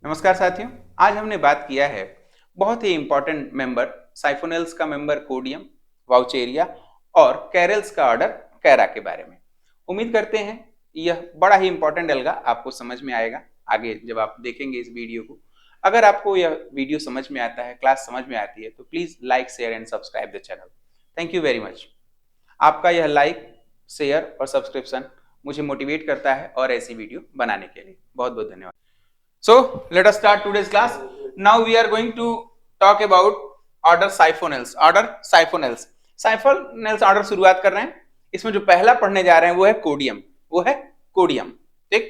नमस्कार साथियों। आज हमने बात किया है बहुत ही इंपॉर्टेंट मेंबर साइफोनेल्स का मेंबर कोडियम, वाउचेरिया और कैरल्स का ऑर्डर कैरा के बारे में। उम्मीद करते हैं यह बड़ा ही इंपॉर्टेंट एल्गा आपको समझ में आएगा आगे जब आप देखेंगे इस वीडियो को। अगर आपको यह वीडियो समझ में आता है, क्लास समझ में आती है, तो please like, share and subscribe the channel. Thank you very much. आपका यह लाइक, शेयर और सब्सक्रिप्शन मुझे मोटिवेट करता है और ऐसी वीडियो बनाने के लिए। बहुत बहुत धन्यवाद। So let us start today's class. Now we are going to talk about order siphonals. Order siphonals. Siphonals order शुरुआत कर रहे हैं। इसमें जो पहला पढ़ने जा रहे हैं वो है कोडियम। वो है कोडियम। ठीक,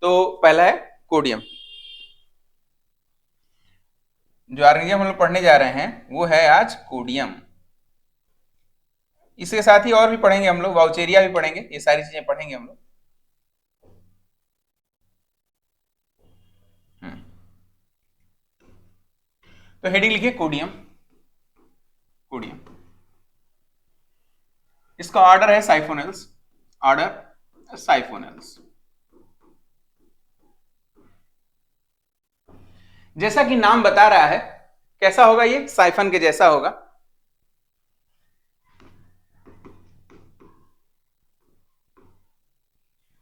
तो पहला है कोडियम। जो ऑर्गेनिज्म हम लोग पढ़ने जा रहे हैं वो है आज कोडियम। इसके साथ ही और भी पढ़ेंगे हम लोग, वाउचेरिया भी पढ़ेंगे, ये सारी चीजें पढ़ेंगे हम लोग। तो हेडिंग लिखिए कोडियम। कोडियम, इसका ऑर्डर है साइफोनेल्स। ऑर्डर साइफोनेल्स। जैसा कि नाम बता रहा है, कैसा होगा ये? साइफन के जैसा होगा।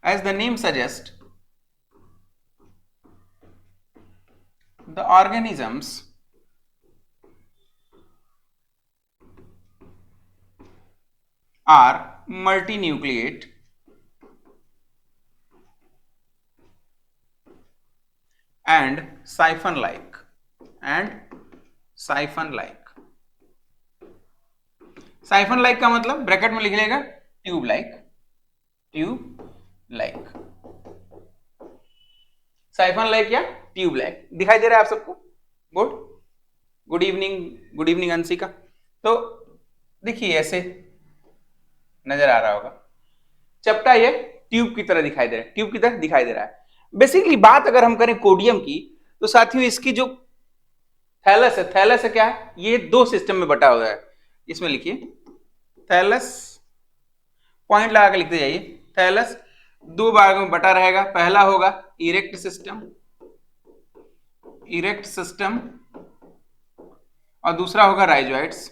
As the name suggests, the organisms are multinucleate and siphon-like. Siphon like का मतलब ब्रैकेट में लिख लेगा ट्यूब लाइक। साइफन लाइक या ट्यूब लाइक दिखाई दे रहा है आप सबको? गुड। Good evening Anshika. तो देखिए ऐसे नजर आ रहा होगा, चपटा ये ट्यूब की तरह दिखाई दे रहा है, ट्यूब की तरह दिखाई दे रहा है। बेसिकली बात अगर हम करें कोडियम की, तो साथियों इसकी जो थैलस है, थैलस है क्या है? ये दो सिस्टम में बटा हुआ है। इसमें लिखिए थैलस, पॉइंट लगा के लिखते जाइए। थैलस दो भागों में बटा रहेगा। पहला होगा इरेक्ट सिस्टम और दूसरा होगा राइजोइड्स।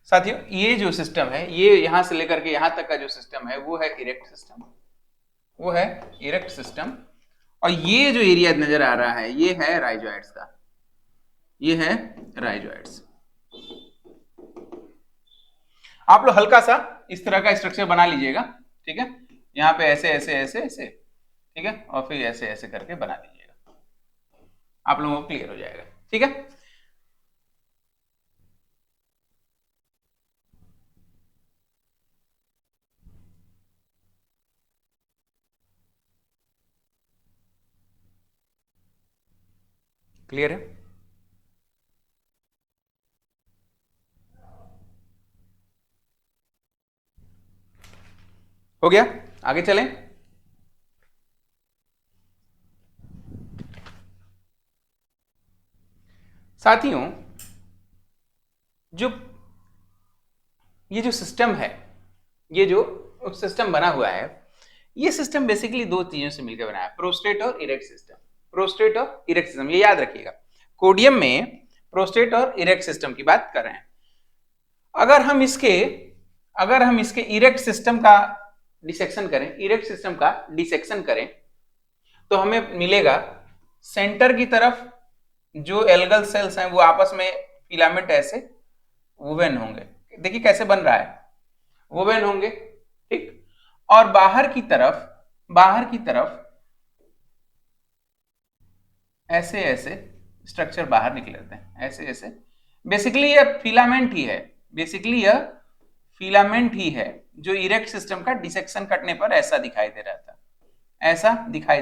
साथियों ये जो सिस्टम है, ये यहां से लेकर के यहां तक का जो सिस्टम है वो है इरेक्ट सिस्टम। और ये जो एरिया नजर आ रहा है ये है राइजोइड्स का। आप लोग हल्का सा इस तरह का स्ट्रक्चर बना लीजिएगा, ठीक है? यहाँ पे ऐसे ऐसे ऐसे ऐसे, ठीक है, और फिर ऐसे ऐसे करके बना लीजिएगा, आप लोगों को क्लियर हो जाएगा, ठीक है? क्लियर है? हो गया? आगे चलें। साथियों जो ये जो सिस्टम है, ये जो सिस्टम बना हुआ है, ये सिस्टम बेसिकली दो चीजों से मिलकर बना है, प्रोस्टेट और इरेक्ट सिस्टम। ये याद रखिएगा, कोडियम में प्रोस्टेट और इरेक्ट सिस्टम की बात कर रहे हैं। अगर हम इसके इरेक्ट सिस्टम का डिसेक्शन करें तो हमें मिलेगा सेंटर की तरफ जो एल्गल सेल्स हैं वो आपस में फिलामेंट ऐसे वोवेन होंगे। देखिए कैसे बन रहा है, वोवेन होंगे, ठीक? और बाहर की तरफ ऐसे ऐसे स्ट्रक्चर बाहर निकलते हैं, ऐसे ऐसे। बेसिकली यह फिलामेंट ही है जो इरेक्ट सिस्टम का डिसेक्शन कटने पर ऐसा दिखाई दे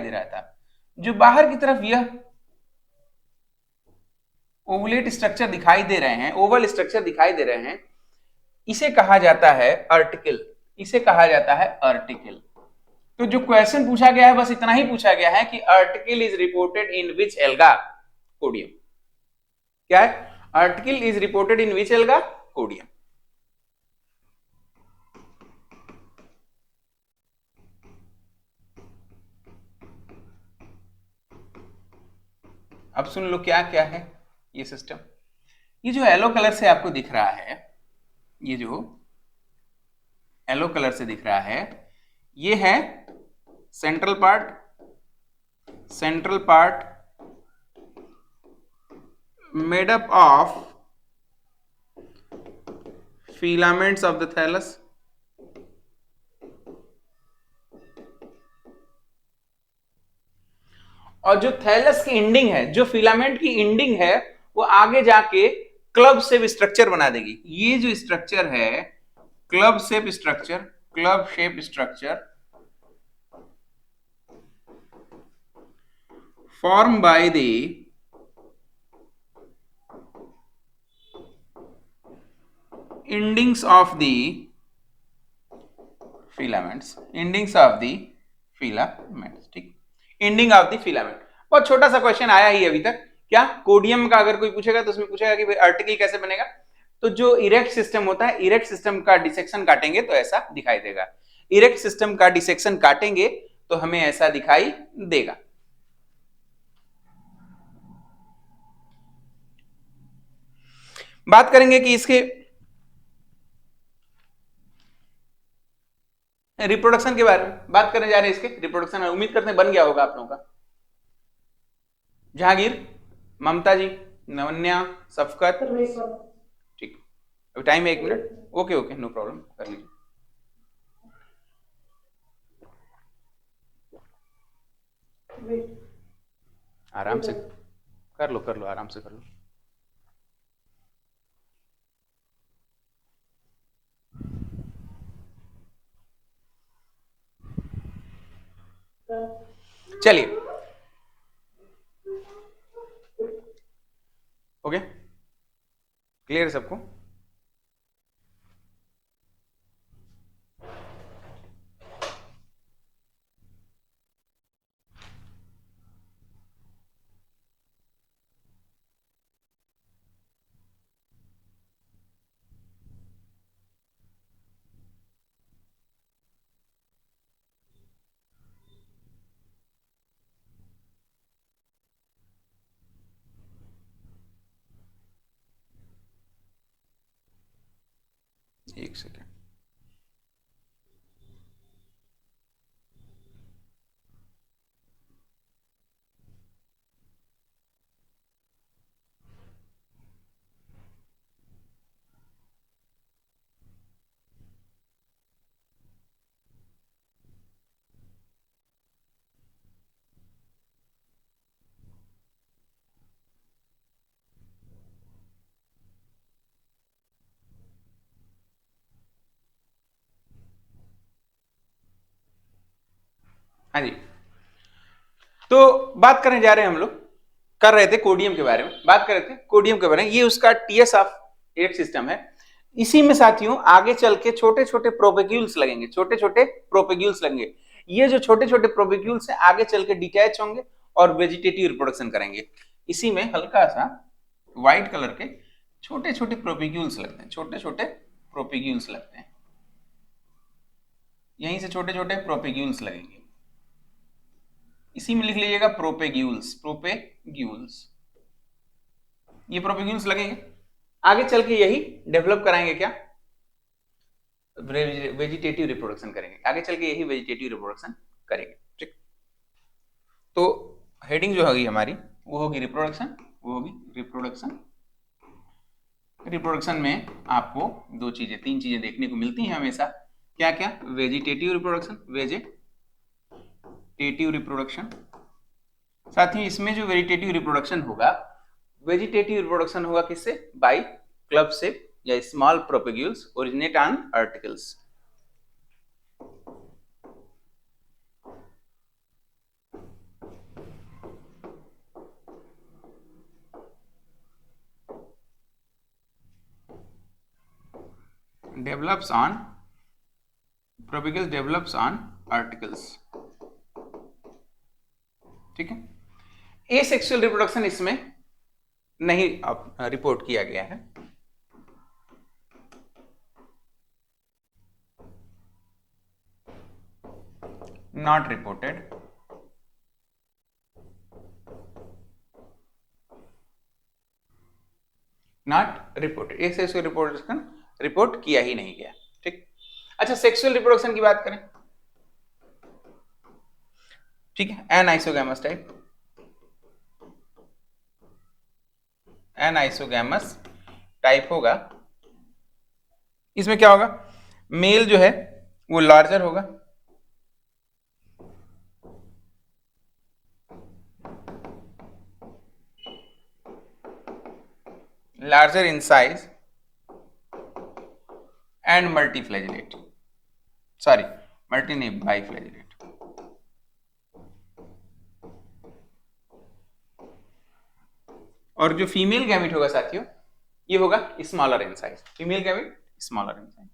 रहा था। जो बाहर की तरफ यह ओवलेट स्ट्रक्चर दिखाई दे रहे हैं, ओवल स्ट्रक्चर दिखाई दे रहे हैं, इसे कहा जाता है आर्टिकल। तो जो क्वेश्चन पूछा गया है बस इतना ही पूछा गया है कि article is reported in which alga? Codium. क्या है? Article is reported in which alga? Codium. अब सुन लो क्या क्या है ये सिस्टम। ये जो येलो कलर से आपको दिख रहा है, ये जो येलो कलर से दिख रहा है, ये है central part, central part made up of filaments of the thallus. और जो थैलस की इंडिंग है, जो फिलामेंट की इंडिंग है, वो आगे जाके क्लब शेप स्ट्रक्चर बना देगी। ये जो स्ट्रक्चर है club shape structure, club shape structure formed by the endings of the filaments, endings of the filaments, ठीक, एंडिंग ऑफ द फिलामेंट। बहुत छोटा सा क्वेश्चन आया ही अभी तक, क्या कोडियम का अगर कोई पूछेगा तो उसमें पूछेगा कि भाई आर्टिकल कैसे बनेगा। तो जो इरेक्ट सिस्टम होता है, इरेक्ट सिस्टम का डिसेक्शन काटेंगे तो ऐसा दिखाई देगा। इरेक्ट सिस्टम का डिसेक्शन काटेंगे तो हमें ऐसा दिखाई देगा। बात करेंगे कि इसके रिप्रोडक्शन के बारे में बात करने जा रहे हैं। इसके रिप्रोडक्शन उम्मीद करते हैं बन गया होगा आप लोगों का। जहांगीर, ममता जी, नवन्या, सफकत, ठीक, अभी टाइम है 1 मिनट। ओके ओके, नो प्रॉब्लम, कर लीजिए। आराम से कर लो, कर लो, आराम से कर लो। चलिए, ओके, क्लियर है सबको? एक सेकेंड। हाँ जी, तो बात करने जा रहे हैं हम लोग, कर रहे थे कोडियम के बारे में, बात कर रहे थे कोडियम के बारे में। ये उसका टीएस ऑफ 8 सिस्टम है। इसी में साथियों आगे चल के छोटे छोटे प्रोपेग्यूल्स लगेंगे, छोटे छोटे प्रोपेग्यूल्स लगेंगे। ये जो छोटे छोटे प्रोपेग्यूल्स हैं आगे चल के डिटैच होंगे और वेजिटेटिव रिप्रोडक्शन करेंगे। इसी में हल्का सा व्हाइट कलर के छोटे छोटे प्रोपेग्यूल्स लगते हैं, छोटे छोटे प्रोपेग्यूल्स लगते हैं। यहीं से छोटे छोटे प्रोपेग्यूल्स लगेंगे। इसी में लिख लीजिएगा प्रोपेग्यूल्स, प्रोपेग्यूल्स। ये प्रोपेग्यूल्स लगेंगे, आगे चल के यही डेवलप कराएंगे क्या, वेजिटेटिव रिप्रोडक्शन करेंगे। आगे चल के यही वेजिटेटिव रिप्रोडक्शन करेंगे, ठीक। तो हेडिंग जो होगी हमारी वो होगी रिप्रोडक्शन, वो होगी रिप्रोडक्शन। रिप्रोडक्शन में आपको 2 चीजें 3 चीजें देखने को मिलती हैं हमेशा। क्या क्या? Vegetative reproduction, vegetative reproduction. साथ ही इसमें जो वेजिटेटिव रिप्रोडक्शन होगा, वेजिटेटिव रिप्रोडक्शन होगा किससे? बाय क्लब शेप या small propagules originate on articles. Develops on propagules, develops on articles, ठीक है। एसेक्सुअल रिप्रोडक्शन इसमें नहीं रिपोर्ट किया गया है। Not reported. रिपोर्टेड, एक सेक्सुअल रिप्रोडक्शन रिपोर्ट किया ही नहीं गया। ठीक, अच्छा सेक्सुअल रिप्रोडक्शन की बात करें, ठीक है, एनाइसोगैमस टाइप, एनाइसोगैमस टाइप होगा, इसमें क्या होगा, मेल जो है वो लार्जर होगा, larger in size and multiflagellate, sorry multi नहीं biflagellate, और जो फीमेल गैमिट होगा साथियों ये होगा smaller in size, female gamete smaller in size.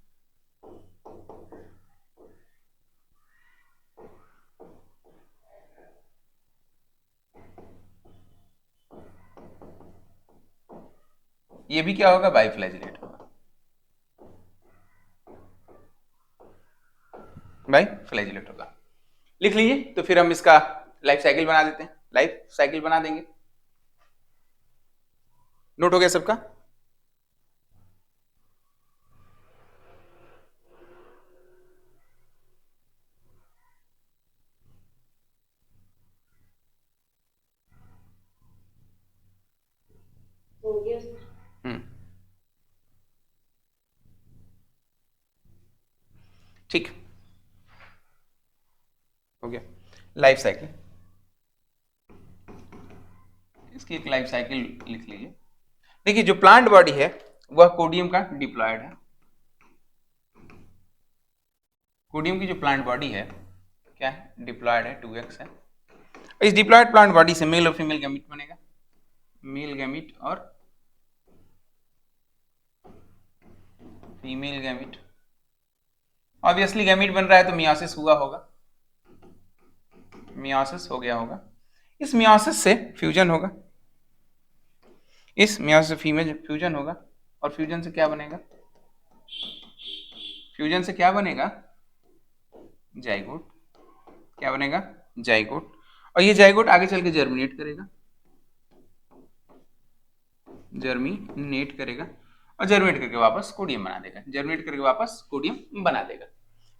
ये भी क्या होगा, बाइफ्लैजिलेट होगा, बाइफ्लैजिलेट होगा। लिख लीजिए, तो फिर हम इसका लाइफ साइकिल बना देते हैं, लाइफ साइकिल बना देंगे। नोट हो गया सबका? ठीक, हो गया लाइफ साइकिल, इसकी एक लाइफ साइकिल लिख लीजिए। देखिए जो प्लांट बॉडी है वह कोडियम का डिप्लॉयड है, कोडियम की जो प्लांट बॉडी है क्या है, डिप्लॉयड है, 2x है। इस डिप्लॉयड प्लांट बॉडी से मेल और फीमेल गैमीट बनेगा, मेल गैमीट और फीमेल गैमीट। ऑब्वियसली गैमीट बन रहा है तो मियोसिस हुआ होगा, मियोसिस हो गया होगा, इस मियोसिस से फ्यूजन होगा, इस मियोसिस से फीमेल फ्यूजन होगा, और फ्यूजन से क्या बनेगा, फ्यूजन से क्या बनेगा, जाइगोट, क्या बनेगा, जाइगोट, और ये जाइगोट आगे चल के जर्मिनेट करेगा, जर्मिनेट करेगा, और जर्मिनेट करके वापस कोडियम बना देगा, जर्मिनेट करके वापस कोडियम बना देगा।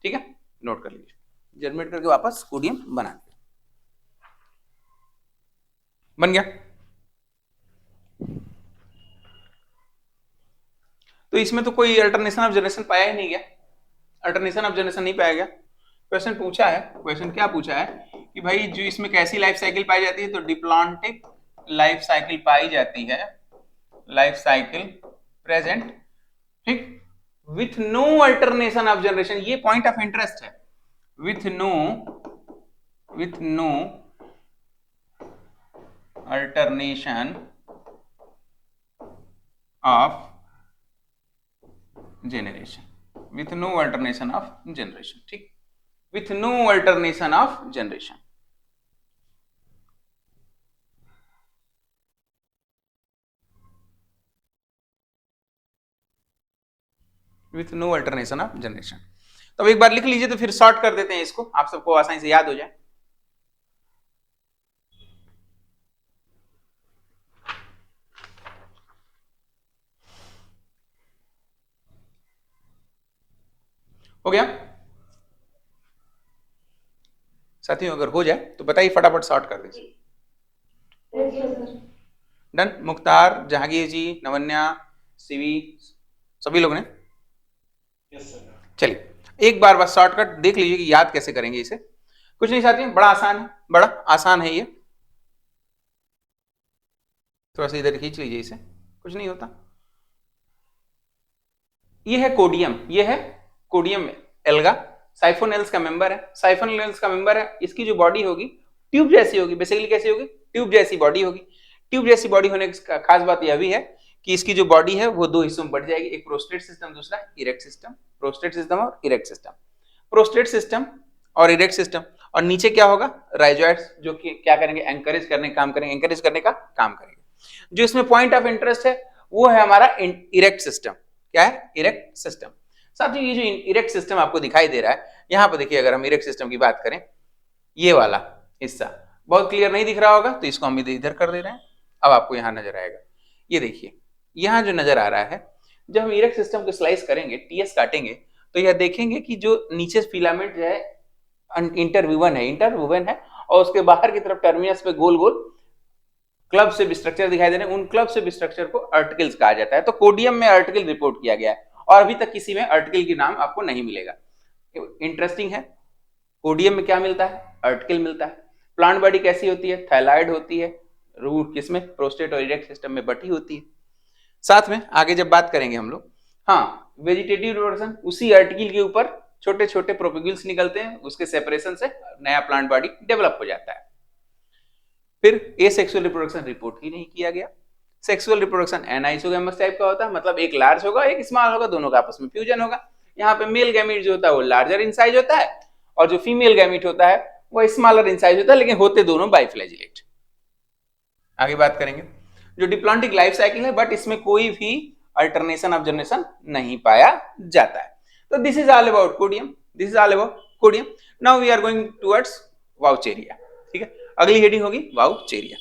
ठीक है, नोट कर लीजिए, जर्मिनेट करके वापस कोडियम बना देगा, बन गया। तो इसमें तो कोई अल्टरनेशन ऑफ जनरेशन पाया ही नहीं गया, अल्टरनेशन ऑफ जनरेशन नहीं पाया गया। क्वेश्चन पूछा है, क्वेश्चन क्या पूछा है कि भाई जो इसमें कैसी लाइफ साइकिल पाई जाती है, तो डिप्लॉन्टिक लाइफ साइकिल पाई जाती है, लाइफ साइकिल प्रेजेंट, ठीक, with no alternation of generation, ये पॉइंट ऑफ इंटरेस्ट है, with no alternation of generation, with no alternation of generation, ठीक, with no alternation of generation, with no alternation of generation। तो एक बार लिख लीजिए, तो फिर शॉर्ट कर देते हैं इसको, आप सबको आसानी से याद हो जाए। हो गया साथियों, अगर हो जाए तो बताइए, फटाफट शॉर्ट कर दीजिए। डन, मुख्तार, जहांगीर जी, नवन्या, सीवी, सभी लोग ने? चलिए एक बार बस शॉर्टकट देख लीजिए कि याद कैसे करेंगे इसे। कुछ नहीं साथियों, बड़ा आसान है, बड़ा आसान है ये, थोड़ा सा इधर खींच लीजिए इसे, कुछ नहीं होता। ये है कोडियम, ये है कोडियम एल्गा, साइफोनेल्स का मेंबर है, साइफोनेल्स का मेंबर है, इसकी जो बॉडी होगी ट्यूब जैसी होगी, बेसिकली कैसी होगी, ट्यूब जैसी बॉडी होगी। ट्यूब जैसी बॉडी होने की खास बात यह भी है कि इसकी जो बॉडी है वो दो हिस्सों में बढ़ जाएगी, एक प्रोस्टेट सिस्टम, दूसरा इरेक्ट सिस्टम, प्रोस्टेट सिस्टम और इरेक्ट सिस्टम, प्रोस्टेट सिस्टम और इरेक्ट सिस्टम, और नीचे क्या होगा, राइजोइड्स, जो कि क्या करेंगे, एंकरेज करने का काम करेंगे, एंकरेज करने का काम करेंगे। जो इसमें पॉइंट ऑफ इंटरेस्ट है वो है हमारा इरेक्ट सिस्टम, क्या है, इरेक्ट सिस्टम। साथियों ये जो इरेक्ट सिस्टम आपको दिखाई दे रहा है, यहां पर देखिए, अगर हम इरेक्ट सिस्टम की बात करें, ये वाला हिस्सा बहुत क्लियर नहीं दिख रहा होगा, तो इसको हम इधर कर दे रहे हैं, अब आपको यहां नजर आएगा, ये देखिए यहाँ जो नजर आ रहा है, जब हम इरेक्ट सिस्टम को स्लाइस करेंगे, टीएस काटेंगे, तो यह देखेंगे कि जो नीचे फिलामेंट जो है इंटरवुवन है और उसके बाहर की तरफ टर्मिनस पे गोल गोल क्लब से स्ट्रक्चर दिखाई दे रहे हैं। उन क्लब से स्ट्रक्चर को आर्टिकल्स कहा जाता है। तो कोडियम में आर्टिकल रिपोर्ट किया गया है और अभी तक किसी में आर्टिकल की नाम आपको नहीं मिलेगा। इंटरेस्टिंग है, कोडियम में क्या मिलता है? आर्टिकल मिलता है। प्लांट बॉडी कैसी होती है? थैलाइड होती है। रूट किसमें? प्रोस्टेट और इरेक्ट सिस्टम में बटी होती है। साथ में आगे जब बात करेंगे हम लोग, हाँ, वेजिटेटिव रिप्रोडक्शन, उसी आर्टिकल के ऊपर छोटे छोटे प्रोपेग्यूल्स निकलते हैं, उसके सेपरेशन से नया प्लांट बॉडी डेवलप हो जाता है। फिर ए सेक्सुअल रिप्रोडक्शन रिपोर्ट ही नहीं किया गया। सेक्सुअल रिप्रोडक्शन एनाइसोगैमस टाइप का होता है, मतलब एक लार्ज होगा एक स्मॉल होगा, दोनों का आपस में फ्यूजन होगा। यहाँ पे मेल गैमीट जो होता है वो लार्जर इन साइज होता है और जो फीमेल गैमीट होता है वो स्मॉलर इन साइज होता है, लेकिन होते दोनों बाइफ्लैजिलेट। आगे बात करेंगे जो डिप्लॉन्टिक लाइफ साइकिल है, बट इसमें कोई भी अल्टरनेशन ऑफ जनरेशन नहीं पाया जाता है। तो this is all about Codium, this is all about Codium. Now we are going towards Vaucheria. ठीक है, अगली हेडिंग होगी वाउचेरिया।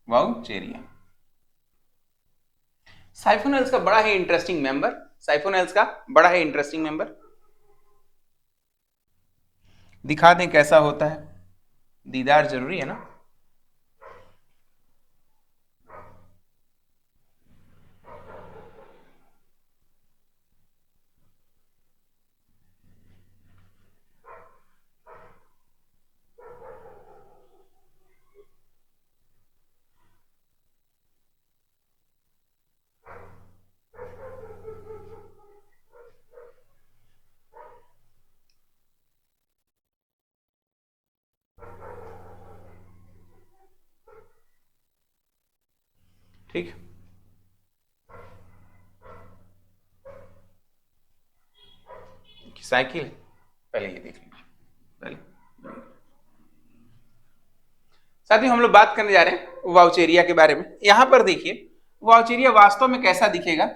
वाउचेरिया साइफोनेल्स का बड़ा ही इंटरेस्टिंग मेंबर, साइफोनेल्स का बड़ा ही इंटरेस्टिंग मेंबर। दिखा दें कैसा होता है, दीदार जरूरी है ना। ठीक, साइकिल है, पहले ये देख लीजिए। पहले साथियों हम लोग बात करने जा रहे हैं वाउचेरिया के बारे में। यहां पर देखिए वाउचेरिया वास्तव में कैसा दिखेगा।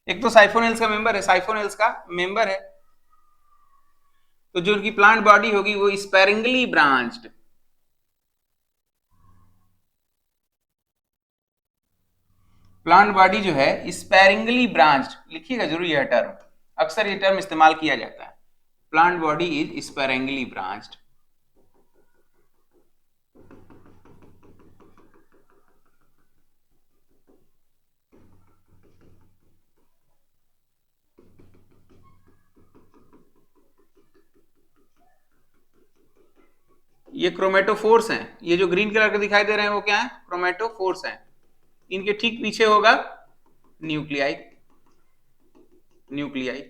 एक तो साइफोनेल्स का मेंबर है, साइफोनेल्स का मेंबर है, तो जो उनकी प्लांट बॉडी होगी वो स्पैरिंगली ब्रांच्ड, प्लांट बॉडी जो है स्पैरिंगली ब्रांच्ड, लिखिएगा जरूर यह टर्म, अक्सर ये टर्म इस्तेमाल किया जाता है। Plant body is sparingly branched. ये क्रोमेटोफोर्स हैं, ये जो ग्रीन कलर के दिखाई दे रहे हैं वो क्या है? क्रोमेटोफोर्स हैं। इनके ठीक पीछे होगा न्यूक्लियाई, न्यूक्लियाई।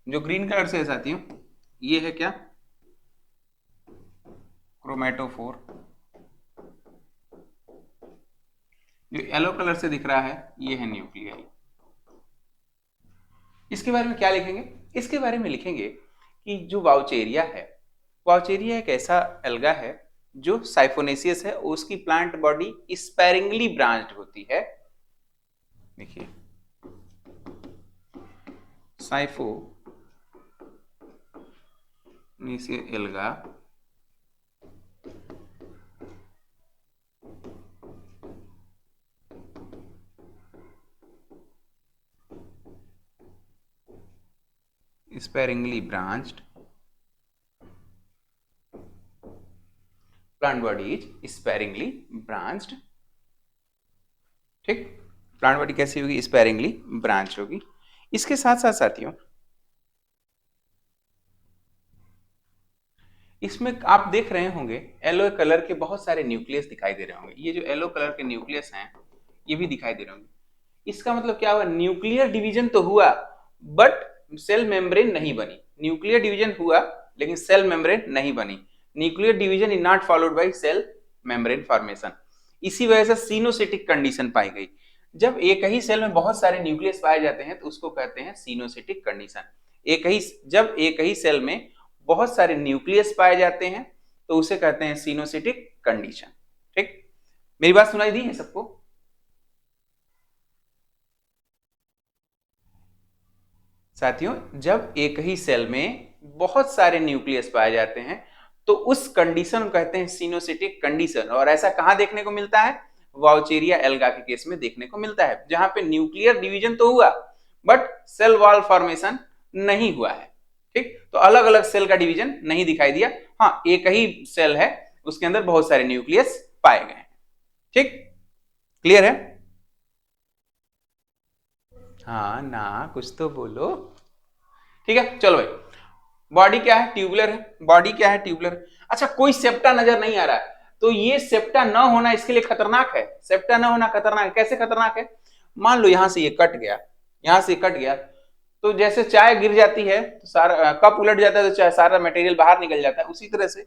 जो ग्रीन कलर से है साथियों, ये है क्या? क्रोमेटोफोर। जो येलो कलर से दिख रहा है ये है न्यूक्लियाई। इसके बारे में क्या लिखेंगे? इसके बारे में लिखेंगे कि जो वाउचेरिया है, वाउचेरिया एक ऐसा एल्गा है जो साइफोनेसियस है, उसकी प्लांट बॉडी स्पैरिंगली ब्रांच्ड होती है। देखिए siphonaceous alga sparingly branched, plant body is sparingly branched, ठीक। प्लांट बॉडी कैसी होगी, स्पेरिंगली ब्रांच होगी। इसके साथ साथ साथियों इसमें आप देख रहे होंगे येलो कलर के बहुत सारे न्यूक्लियस दिखाई दे रहे होंगे। ये जो येलो कलर के न्यूक्लियस हैं ये भी दिखाई दे रहे होंगे। इसका मतलब क्या हुआ, न्यूक्लियर डिवीजन तो हुआ बट सेल मेम्ब्रेन नहीं बनी। न्यूक्लियर डिवीजन हुआ लेकिन सेल मेम्ब्रेन नहीं बनी। Nuclear division is not followed by cell membrane formation. इसी वजह से सिनोसिटिक कंडीशन पाई गई। जब एक ही सेल में बहुत सारे न्यूक्लियस पाए जाते हैं तो उसको कहते हैं सिनोसिटिक कंडीशन। जब एक ही सेल में बहुत सारे न्यूक्लियस पाए जाते हैं तो उसे कहते हैं सिनोसिटिक कंडीशन, ठीक। मेरी बात सुनाई दी है सबको? साथियों जब एक ही सेल में बहुत सारे न्यूक्लियस पाए जाते हैं तो उस कंडीशन को कहते हैं सिनोसिटिक कंडीशन। और ऐसा कहां देखने को मिलता है, वाउचेरिया एल्गा के केस में देखने को मिलता है, जहां पे न्यूक्लियर डिवीजन तो हुआ बट सेल वॉल फॉर्मेशन नहीं हुआ है, ठीक। तो अलग अलग सेल का डिवीजन नहीं दिखाई दिया, हाँ एक ही सेल है उसके अंदर बहुत सारे न्यूक्लियस पाए गए, ठीक। क्लियर है? हाँ ना, कुछ तो बोलो। ठीक है चलो भाई, बॉडी क्या है, ट्यूबुलर है। बॉडी क्या है, ट्यूबुलर। अच्छा कोई सेप्टा नजर नहीं आ रहा है तो ये सेप्टा ना होना इसके लिए खतरनाक है। सेप्टा ना होना खतरनाक है। कैसे खतरनाक है, मान लो यहां से ये कट गया, यहां से कट गया तो जैसे चाय गिर जाती है तो सारा कप उलट जाता है तो चाय सारा मटेरियल बाहर निकल जाता है, उसी तरह से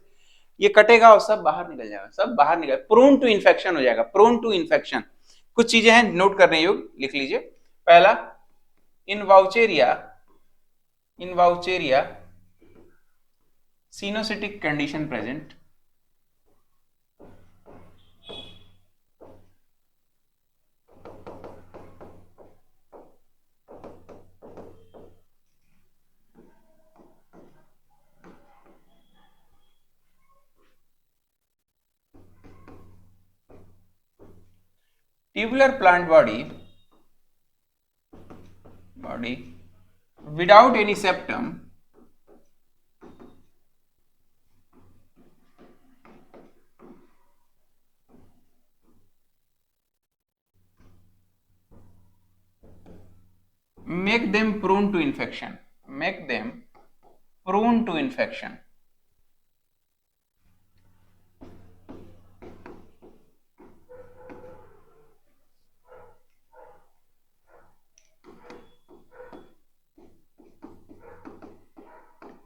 ये कटेगा और सब बाहर निकल जाएगा, सब बाहर निकल, प्रोन टू इन्फेक्शन हो जाएगा, प्रोन टू इन्फेक्शन। कुछ चीजें हैं नोट करने योग्य, लिख लीजिए। पहला, in Vaucheria coenocytic condition present. Tubular plant body without any septum make them prone to infection, make them prone to infection।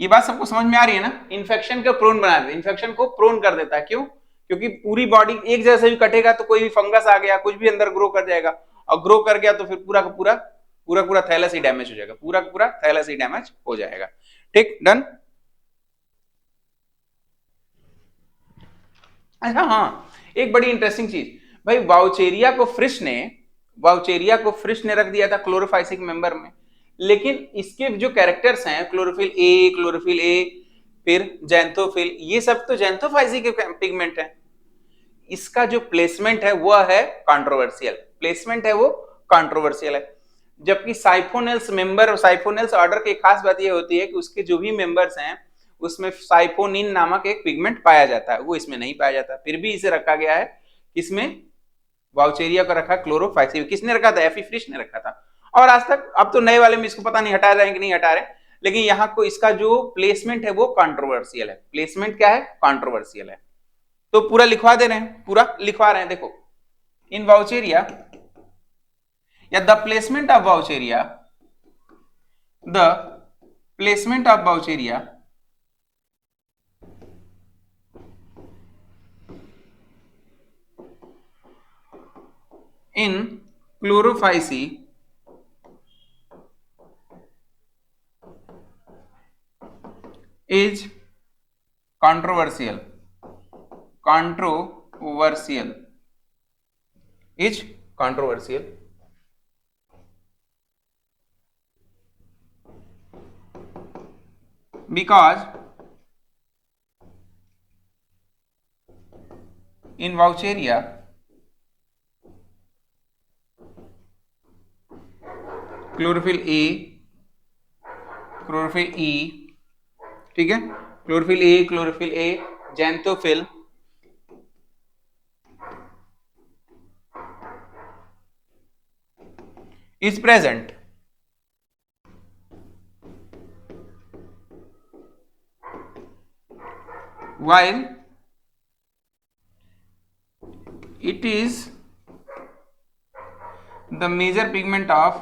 ये बात सबको समझ में आ रही है ना? इन्फेक्शन को प्रोन बना देता है, इन्फेक्शन को प्रोन कर देता है। क्यों? क्योंकि पूरी बॉडी एक जगह से भी कटेगा तो कोई भी फंगस आ गया, कुछ भी अंदर ग्रो कर जाएगा, और ग्रो कर गया तो फिर पूरा थैलस ही डैमेज हो जाएगा, पूरा थैलस ही डैमेज हो जाएगा, ठीक। डन। अच्छा हाँ, एक बड़ी इंटरेस्टिंग चीज भाई, वाउचेरिया को फ्रिश ने रख दिया था क्लोरोफाइसिक मेंबर में, लेकिन इसके जो कैरेक्टर्स हैं क्लोरोफिल ए फिर जैंथोफिल, ये सब तो जैंथोफाइसी के पिगमेंट हैं। इसका जो प्लेसमेंट है वो है कंट्रोवर्शियल है। जबकि साइफोनेल्स मेंबर और साइफोनेल्स ऑर्डर की खास बात ये होती है कि उसके जो भी मेंबर्स हैं उसमें साइफोनिन नामक एक पिगमेंट पाया जाता है, वो इसमें नहीं पाया जाता, फिर भी इसे रखा गया है। किसमें? वाउचेरिया को रखा क्लोरोफाइसी। किसने रखा था? एफी फ्रिश ने रखा था। और आज तक, अब तो नए वाले में इसको पता नहीं हटा रहे हैं कि नहीं हटा रहे, लेकिन यहाँ को इसका जो प्लेसमेंट है वो कंट्रोवर्शियल है। प्लेसमेंट क्या है? कंट्रोवर्शियल है। तो पूरा लिखवा दे रहे हैं, पूरा लिखवा रहे हैं, देखो। इन वाउचेरिया या the placement of Vaucheria in chlorophycy is controversial because in Vaucheria chlorophyll A, chlorophyll E, ठीक है, chlorophyll A, xanthophyll, is present while it is the major pigment of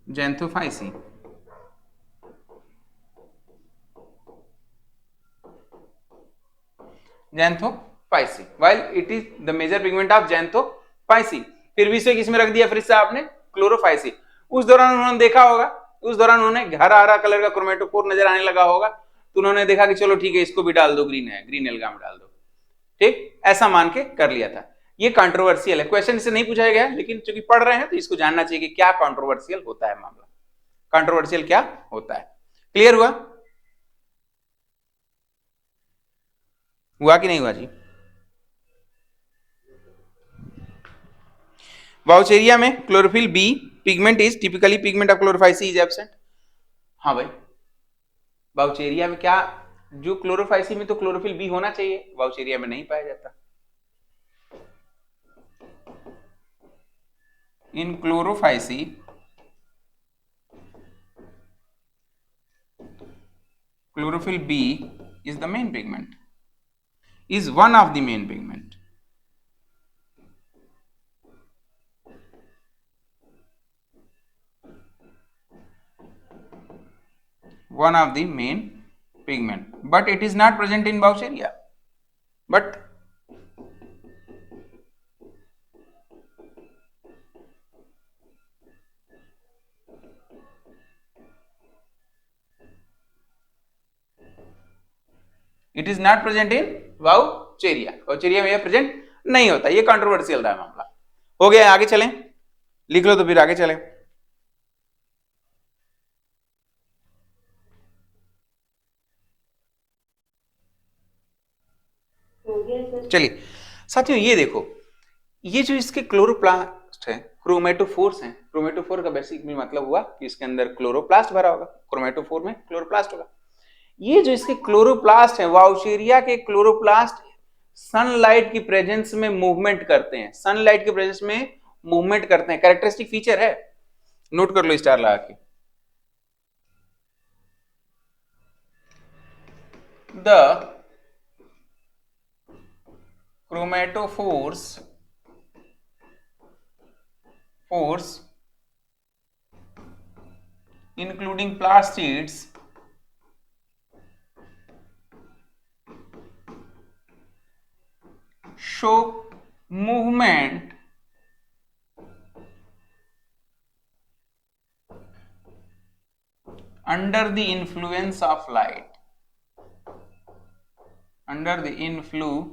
xanthophysi. xanthophysi while it is the major pigment of xanthophysi. फिर भी इसे किसमें रख दिया फिर से आपने, क्लोरोफाइसी. उस दौरान उन्होंने देखा होगा, उस दौरान उन्होंने हरा हरा कलर का क्रोमेटोफोर नजर आने लगा होगा, तो उन्होंने देखा कि चलो ठीक है इसको भी डाल दो, ग्रीन है, ग्रीन एल्गा में डाल दो, ठीक, ऐसा मान के कर लिया था. ये कंट्रोवर्शियल है, क्वेश्चन इससे नहीं पूछा गया, लेकिन चूंकि पढ़ रहे हैं तो इसको जानना चाहिए कि क्या कंट्रोवर्शियल होता है मामला, कंट्रोवर्शियल क्या होता है. क्लियर हुआ कि नहीं हुआ जी? वाउचेरिया में chlorophyll b pigment is typically pigment of Chlorophyceae is absent. हाँ भाई, वाउचेरिया में क्या, जो क्लोरोफाइसी में तो क्लोरोफिल बी होना चाहिए, वाउचेरिया में नहीं पाया जाता. इन Chlorophyceae chlorophyll B is the main pigment, is one of the main pigment. One of the main pigment, but it is not present in Boucheria. But it is not present in Vaucheria, Vaucheria में present नहीं होता. ये controversial रहा मामला. हो गया, आगे चलें, लिख लो तो फिर आगे चलें. चलिए साथियों, ये देखो, ये जो इसके क्लोरोप्लास्ट है, क्रोमेटोफोर्स हैं. क्रोमेटोफोर का बेसिक मतलब हुआ कि इसके अंदर क्लोरोप्लास्ट भरा होगा, क्रोमेटोफोर में क्लोरोप्लास्ट होगा. ये जो इसके क्लोरोप्लास्ट है, वाउचेरिया के क्लोरोप्लास्ट सनलाइट की प्रेजेंस में मूवमेंट करते हैं, सनलाइट की प्रेजेंस में मूवमेंट करते हैं, कैरेक्टरिस्टिक फीचर है. नोट कर लो स्टार लगा के. The chromatophores including plastids show movement under the influence of light, under the influence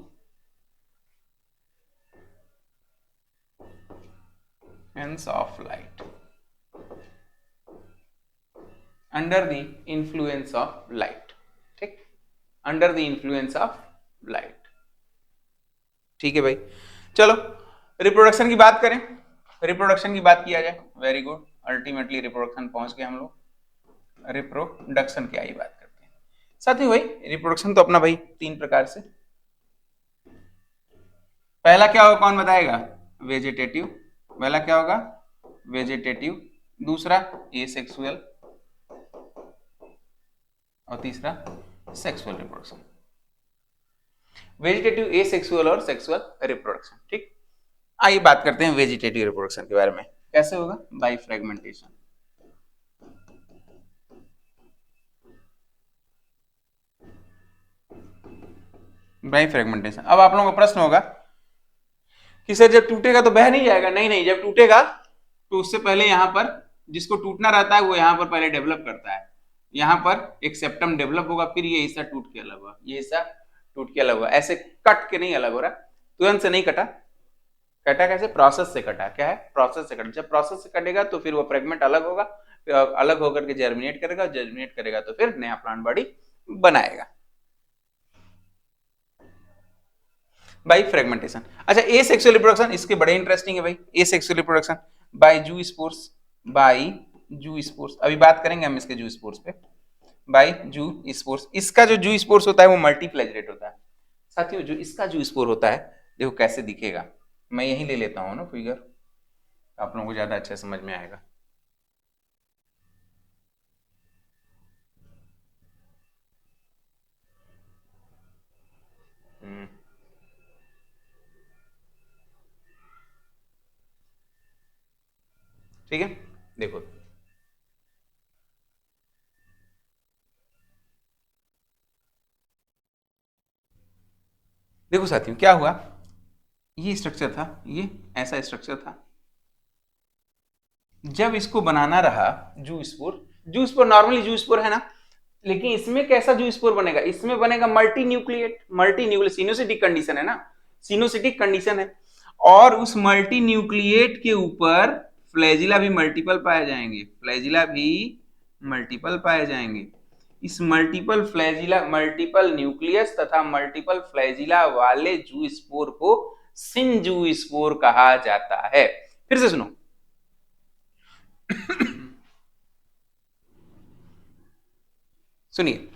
of light, under the influence of light. ठीक, under the influence of light. ठीक है भाई, चलो रिप्रोडक्शन की बात करें, रिप्रोडक्शन की बात किया जाए. वेरी गुड, अल्टीमेटली रिप्रोडक्शन पहुंच गए हम लोग. रिप्रोडक्शन की आई बात करते हैं साथियों. भाई रिप्रोडक्शन तो अपना भाई 3 प्रकार से. पहला क्या होगा, कौन बताएगा? वेजिटेटिव. पहला क्या होगा? वेजिटेटिव. दूसरा एसेक्सुअल, और तीसरा सेक्सुअल रिप्रोडक्शन. वेजिटेटिव, एसेक्सुअल और सेक्सुअल रिप्रोडक्शन. ठीक, आइए बात करते हैं वेजिटेटिव रिप्रोडक्शन के बारे में. कैसे होगा? By fragmentation. By fragmentation. अब आप लोगों का प्रश्न होगा कि सर जब टूटेगा तो बह नहीं जाएगा? नहीं नहीं, जब टूटेगा तो उससे पहले यहां पर जिसको टूटना रहता है वो यहां पर पहले डेवलप करता है. यहां पर एक सेप्टम डेवलप होगा, फिर ये हिस्सा टूट के अलग हुआ, ये हिस्सा टूट के अलग हुआ. ऐसे कट के नहीं अलग हो रहा, तुरंत से नहीं कटा. कटा कैसे? प्रोसेस से कटा. क्या है? प्रोसेस से कटा. जब प्रोसेस से कटेगा तो फिर वो फ्रेगमेंट अलग होगा, अलग होकर के जर्मिनेट करेगा, जर्मिनेट करेगा तो फिर नया प्लांट बॉडी बनाएगा. By fragmentation. अच्छा, ए सेक्सुअल रिप्रोडक्शन इसके बड़े इंटरेस्टिंग है भाई। ए सेक्सुअल रिप्रोडक्शन बाय जू स्पोर्स, बाय जू स्पोर्स। अभी बात करेंगे हम इसके जू स्पोर्स पे। बाय जू स्पोर्स, इसका जो जू स्पोर्स होता है वो मल्टीफ्लैजेलेट होता है साथियों। जो इसका जू स्पोर होता है देखो कैसे दिखेगा, मैं यही ले लेता हूँ ना फिगर, आप लोगों को ज्यादा अच्छा समझ में आएगा। हम्म, ठीक है, देखो देखो साथियों क्या हुआ, ये स्ट्रक्चर था, ये ऐसा स्ट्रक्चर था। जब इसको बनाना रहा जू स्पोर, जू स्पोर नॉर्मली जू स्पोर है ना, लेकिन इसमें कैसा जू स्पोर बनेगा, इसमें बनेगा multi nucleate. Multi nucleate coenocytic condition है ना, सिनोसिटिक कंडीशन है, और उस मल्टी न्यूक्लिएट के ऊपर फ्लैजिला भी मल्टीपल पाए जाएंगे, फ्लैजिला भी मल्टीपल पाए जाएंगे। इस मल्टीपल फ्लैजिला, मल्टीपल न्यूक्लियस तथा मल्टीपल फ्लैजिला वाले जू स्पोर को सिनजू स्पोर कहा जाता है। फिर से सुनो, सुनिए,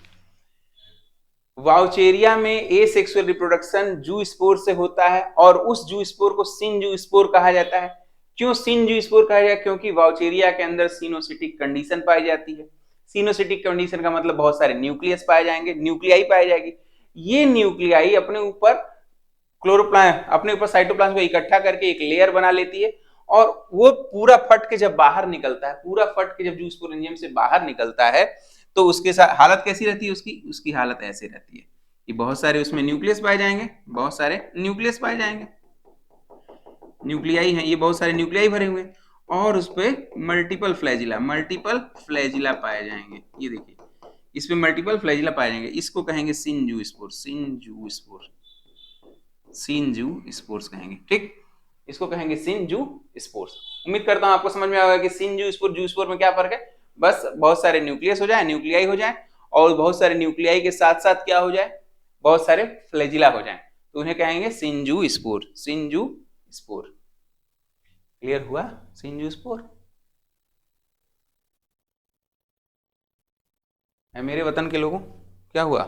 वाउचेरिया में ए सेक्सुअल रिप्रोडक्शन जू स्पोर से होता है और उस जू स्पोर को सिन जू स्पोर कहा जाता है। क्यों सिन जू स्पोर कहा जाता है? क्योंकि वाउचेरिया के अंदर सिनोसिटिक कंडीशन पाई जाती है। सिनोसिटिक कंडीशन का मतलब बहुत सारे न्यूक्लियस पाए जाएंगे, न्यूक्लियाई पाई जाएगी। ये न्यूक्लियाई अपने ऊपर क्लोरोप्लास्ट, अपने ऊपर साइटोप्लाज्म को इकट्ठा करके एक लेयर बना लेती है, और वो पूरा फट के जब बाहर निकलता है, पूरा फट के जब जू स्पोर एंजाइम से बाहर निकलता है, तो उसके साथ हालत कैसी रहती है, उसकी उसकी हालत ऐसे रहती है कि बहुत सारे उसमें न्यूक्लियस पाए जाएंगे, बहुत सारे न्यूक्लियस पाए जाएंगे, न्यूक्लियाई हैं ये, बहुत सारे न्यूक्लियाई भरे हुए हैं, और उस पे मल्टीपल फ्लैजिला, मल्टीपल फ्लैजिला पाए जाएंगे। ये देखिए, इस पे मल्टीपल फ्लैजिला पाए जाएंगे, इसको कहेंगे सिनजू स्पोर, सिनजू स्पोर, सिनजू स्पोर्स कहेंगे, ठीक, इसको कहेंगे सिनजू स्पोर्स। उम्मीद करता हूं आपको समझ में आएगा कि सिनजू स्पोर जू स्पोर में क्या फर्क है। बस बहुत सारे न्यूक्लियस हो जाए, न्यूक्लियाई हो जाए, और बहुत सारे न्यूक्लियाई के साथ साथ क्या हो जाए, बहुत सारे फ्लैजिला हो जाए, तो उन्हें कहेंगे सिनजू स्पोर, सिनजू स्पोर। क्लियर हुआ, सिनजू स्पोर है मेरे वतन के लोगों, क्या हुआ?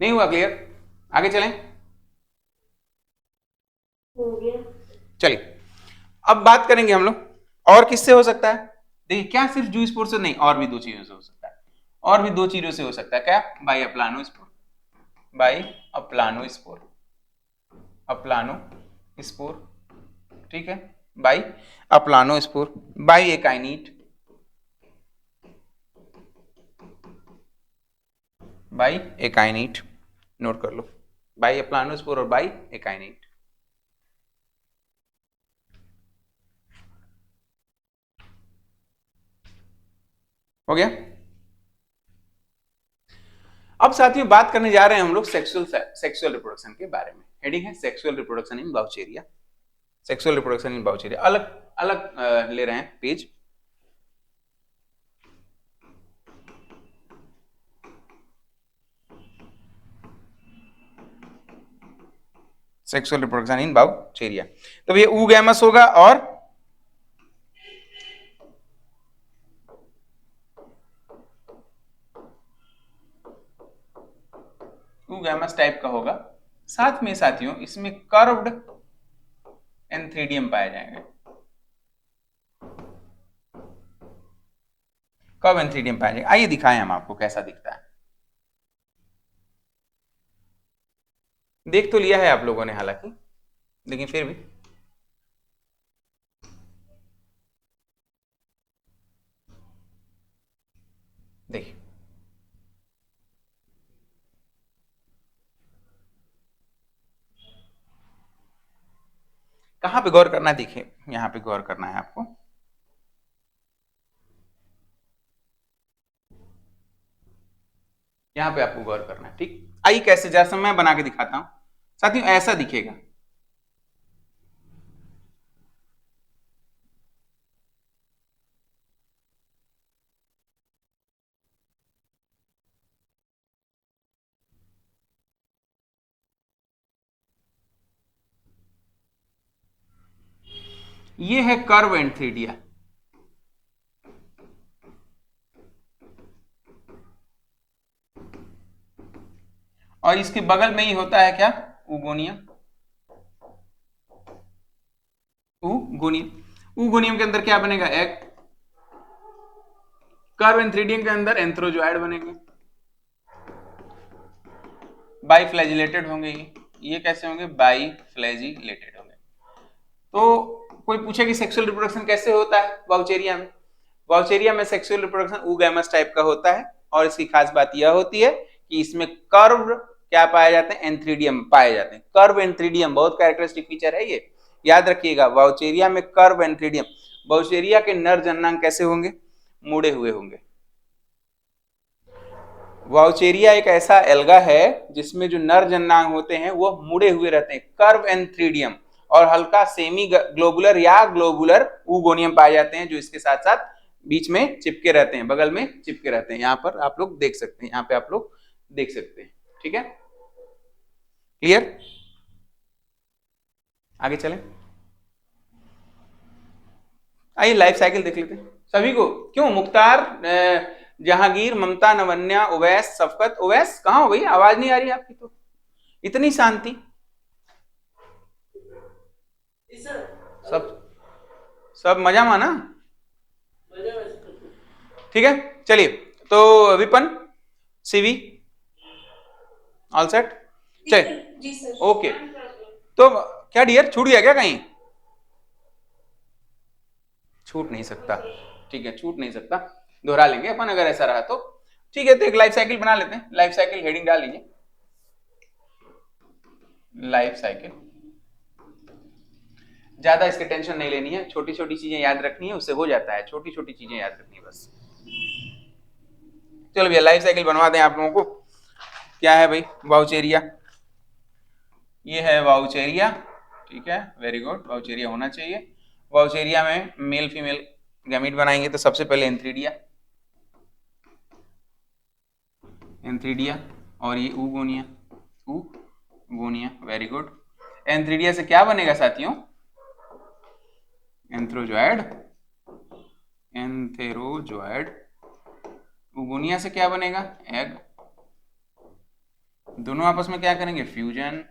नहीं हुआ क्लियर? आगे चलें, हो गया। चलिए, अब बात करेंगे हम लोग और किससे हो सकता है। देखिए, क्या सिर्फ जू स्पोर से नहीं, और भी दो चीजों से हो सकता है, और भी दो चीजों से हो सकता है। क्या? By aplanospore, by aplanospore, aplanospore, ठीक है, by aplanospore, by akinete, by akinete, note कर लो, बाई अप्लानो स्पोर और बाई एकाइनीट। हो गया। अब साथियों बात करने जा रहे हैं हम लोग सेक्सुअल रिप्रोडक्शन के बारे में। हेडिंग है sexual reproduction in Vaucheria, sexual reproduction in Vaucheria. अलग अलग ले रहे हैं page, sexual reproduction in Vaucheria. तो ये ऊगैमस होगा, और ऊगैमस टाइप का होगा। साथ में साथियों इसमें कर्व्ड एंथ्रीडियम पाए जाएंगे, कर्व एंथ्रीडियम पाए जाएंगे। आइए दिखाएं हम आपको कैसा दिखता है। देख तो लिया है आप लोगों ने हालांकि, लेकिन फिर भी देखिए, कहां पे गौर करना है, देखिए यहां पे गौर करना है आपको। यहां पे आपको गौर करना है, ठीक। आइए कैसे, जैसा मैं बना के दिखाता हूं साथियों, ऐसा दिखेगा। ये है कर्व एंथ्रीडिया। और इसके बगल में ही होता है क्या, उगोनियम। उगोनियम, उगोनियम के अंदर क्या बनेगा, एग। कर्व एंथ्रीडियम के अंदर एंथ्रोजोइड बनेंगे, बाइफ्लैजिलेटेड होंगे ये कैसे होंगे, बाइफ्लैजिलेटेड होंगे। तो कोई पूछे कि सेक्सुअल रिप्रोडक्शन कैसे होता है वाउचेरिया में, वाउचेरिया में सेक्सुअल रिप्रोडक्शन ऊगैमस टाइप का होता है। और इसकी खास बात यह होती है कि इसमें कर्व क्या पाए जाते हैं, एंथ्रीडियम पाए जाते हैं। कर्व एंथ्रीडियम बहुत कैरेक्टरिस्टिक फीचर है, ये याद रखिएगा। वाउचेरिया में कर्व एंथ्रीडियम, वाउचेरिया के नर जननांग कैसे होंगे, मुड़े हुए होंगे। वाउचेरिया एक ऐसा एल्गा है जिसमें जो नर जननांग होते हैं वो मुड़े हुए रहते हैं, कर्व एंथ्रीडियम। और हल्का सेमी ग्लोबुलर या ग्लोबुलर ऊगोनियम पाए जाते हैं, जो इसके साथ साथ बीच में चिपके रहते हैं, बगल में चिपके रहते हैं। यहाँ पर आप लोग देख सकते हैं, यहाँ पे आप लोग देख सकते हैं। ठीक है, क्लियर। आगे चलें, आइए लाइफ साइकिल देख लेते हैं सभी को। क्यों मुख्तार, जहांगीर, ममता, नवन्या, उवैस, सफकत। उवैस कहाँ हो भैया, आवाज नहीं आ रही आपकी तो, इतनी शांति। सब सब मजा माना, ठीक है। चलिए, तो विपन, सीवी, ऑल सेट, चल ओके। तो क्या डियर, छूट गया क्या कहीं, छूट नहीं सकता, ठीक है, छूट नहीं सकता, दोहरा लेंगे अपन अगर ऐसा रहा तो। ठीक है, तो एक लाइफ साइकिल बना लेते हैं। लाइफ साइकिल हेडिंग डाल लीजिए, लाइफ साइकिल। ज्यादा इसके टेंशन नहीं लेनी है, छोटी छोटी चीजें याद रखनी है, उससे हो जाता है, छोटी छोटी चीजें याद रखनी है बस। चलो भैया लाइफ साइकिल बनवा दें आप लोगों को। क्या है भाई, वाउचेरिया, ये है वाउचेरिया, ठीक है, वेरी गुड, वाउचेरिया होना चाहिए। वाउचेरिया में मेल फीमेल गैमीट बनाएंगे तो सबसे पहले एंथ्रीडिया, एंथ्रीडिया, और ये oogonia, oogonia, very good. Antheridia से क्या बनेगा साथियों, एंथ्रोजोइड, एंथेरोजोइड। उगोनिया से क्या बनेगा, एग। दोनों आपस में क्या करेंगे, फ्यूजन,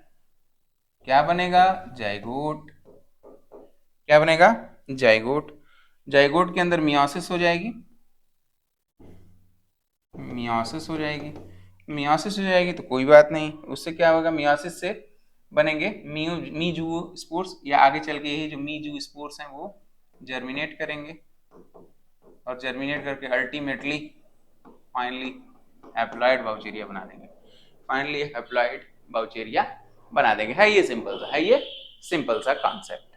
क्या बनेगा, जाइगोट। क्या बनेगा, जाइगोट। जाइगोट के अंदर मियोसिस हो जाएगी, मियोसिस हो जाएगी, मियोसिस हो जाएगी तो कोई बात नहीं, उससे क्या होगा, मियोसिस से बनेंगे मीजू स्पोर्स, या आगे चल के यही जो मीजू स्पोर्स हैं वो जर्मिनेट करेंगे, और जर्मिनेट करके अल्टीमेटली फाइनली एप्लॉइड बाउचेरिया बना देंगे, फाइनली एप्लॉइड बाउचेरिया बना देंगे। है ये सिंपल सा, है ये सिंपल सा कॉन्सेप्ट,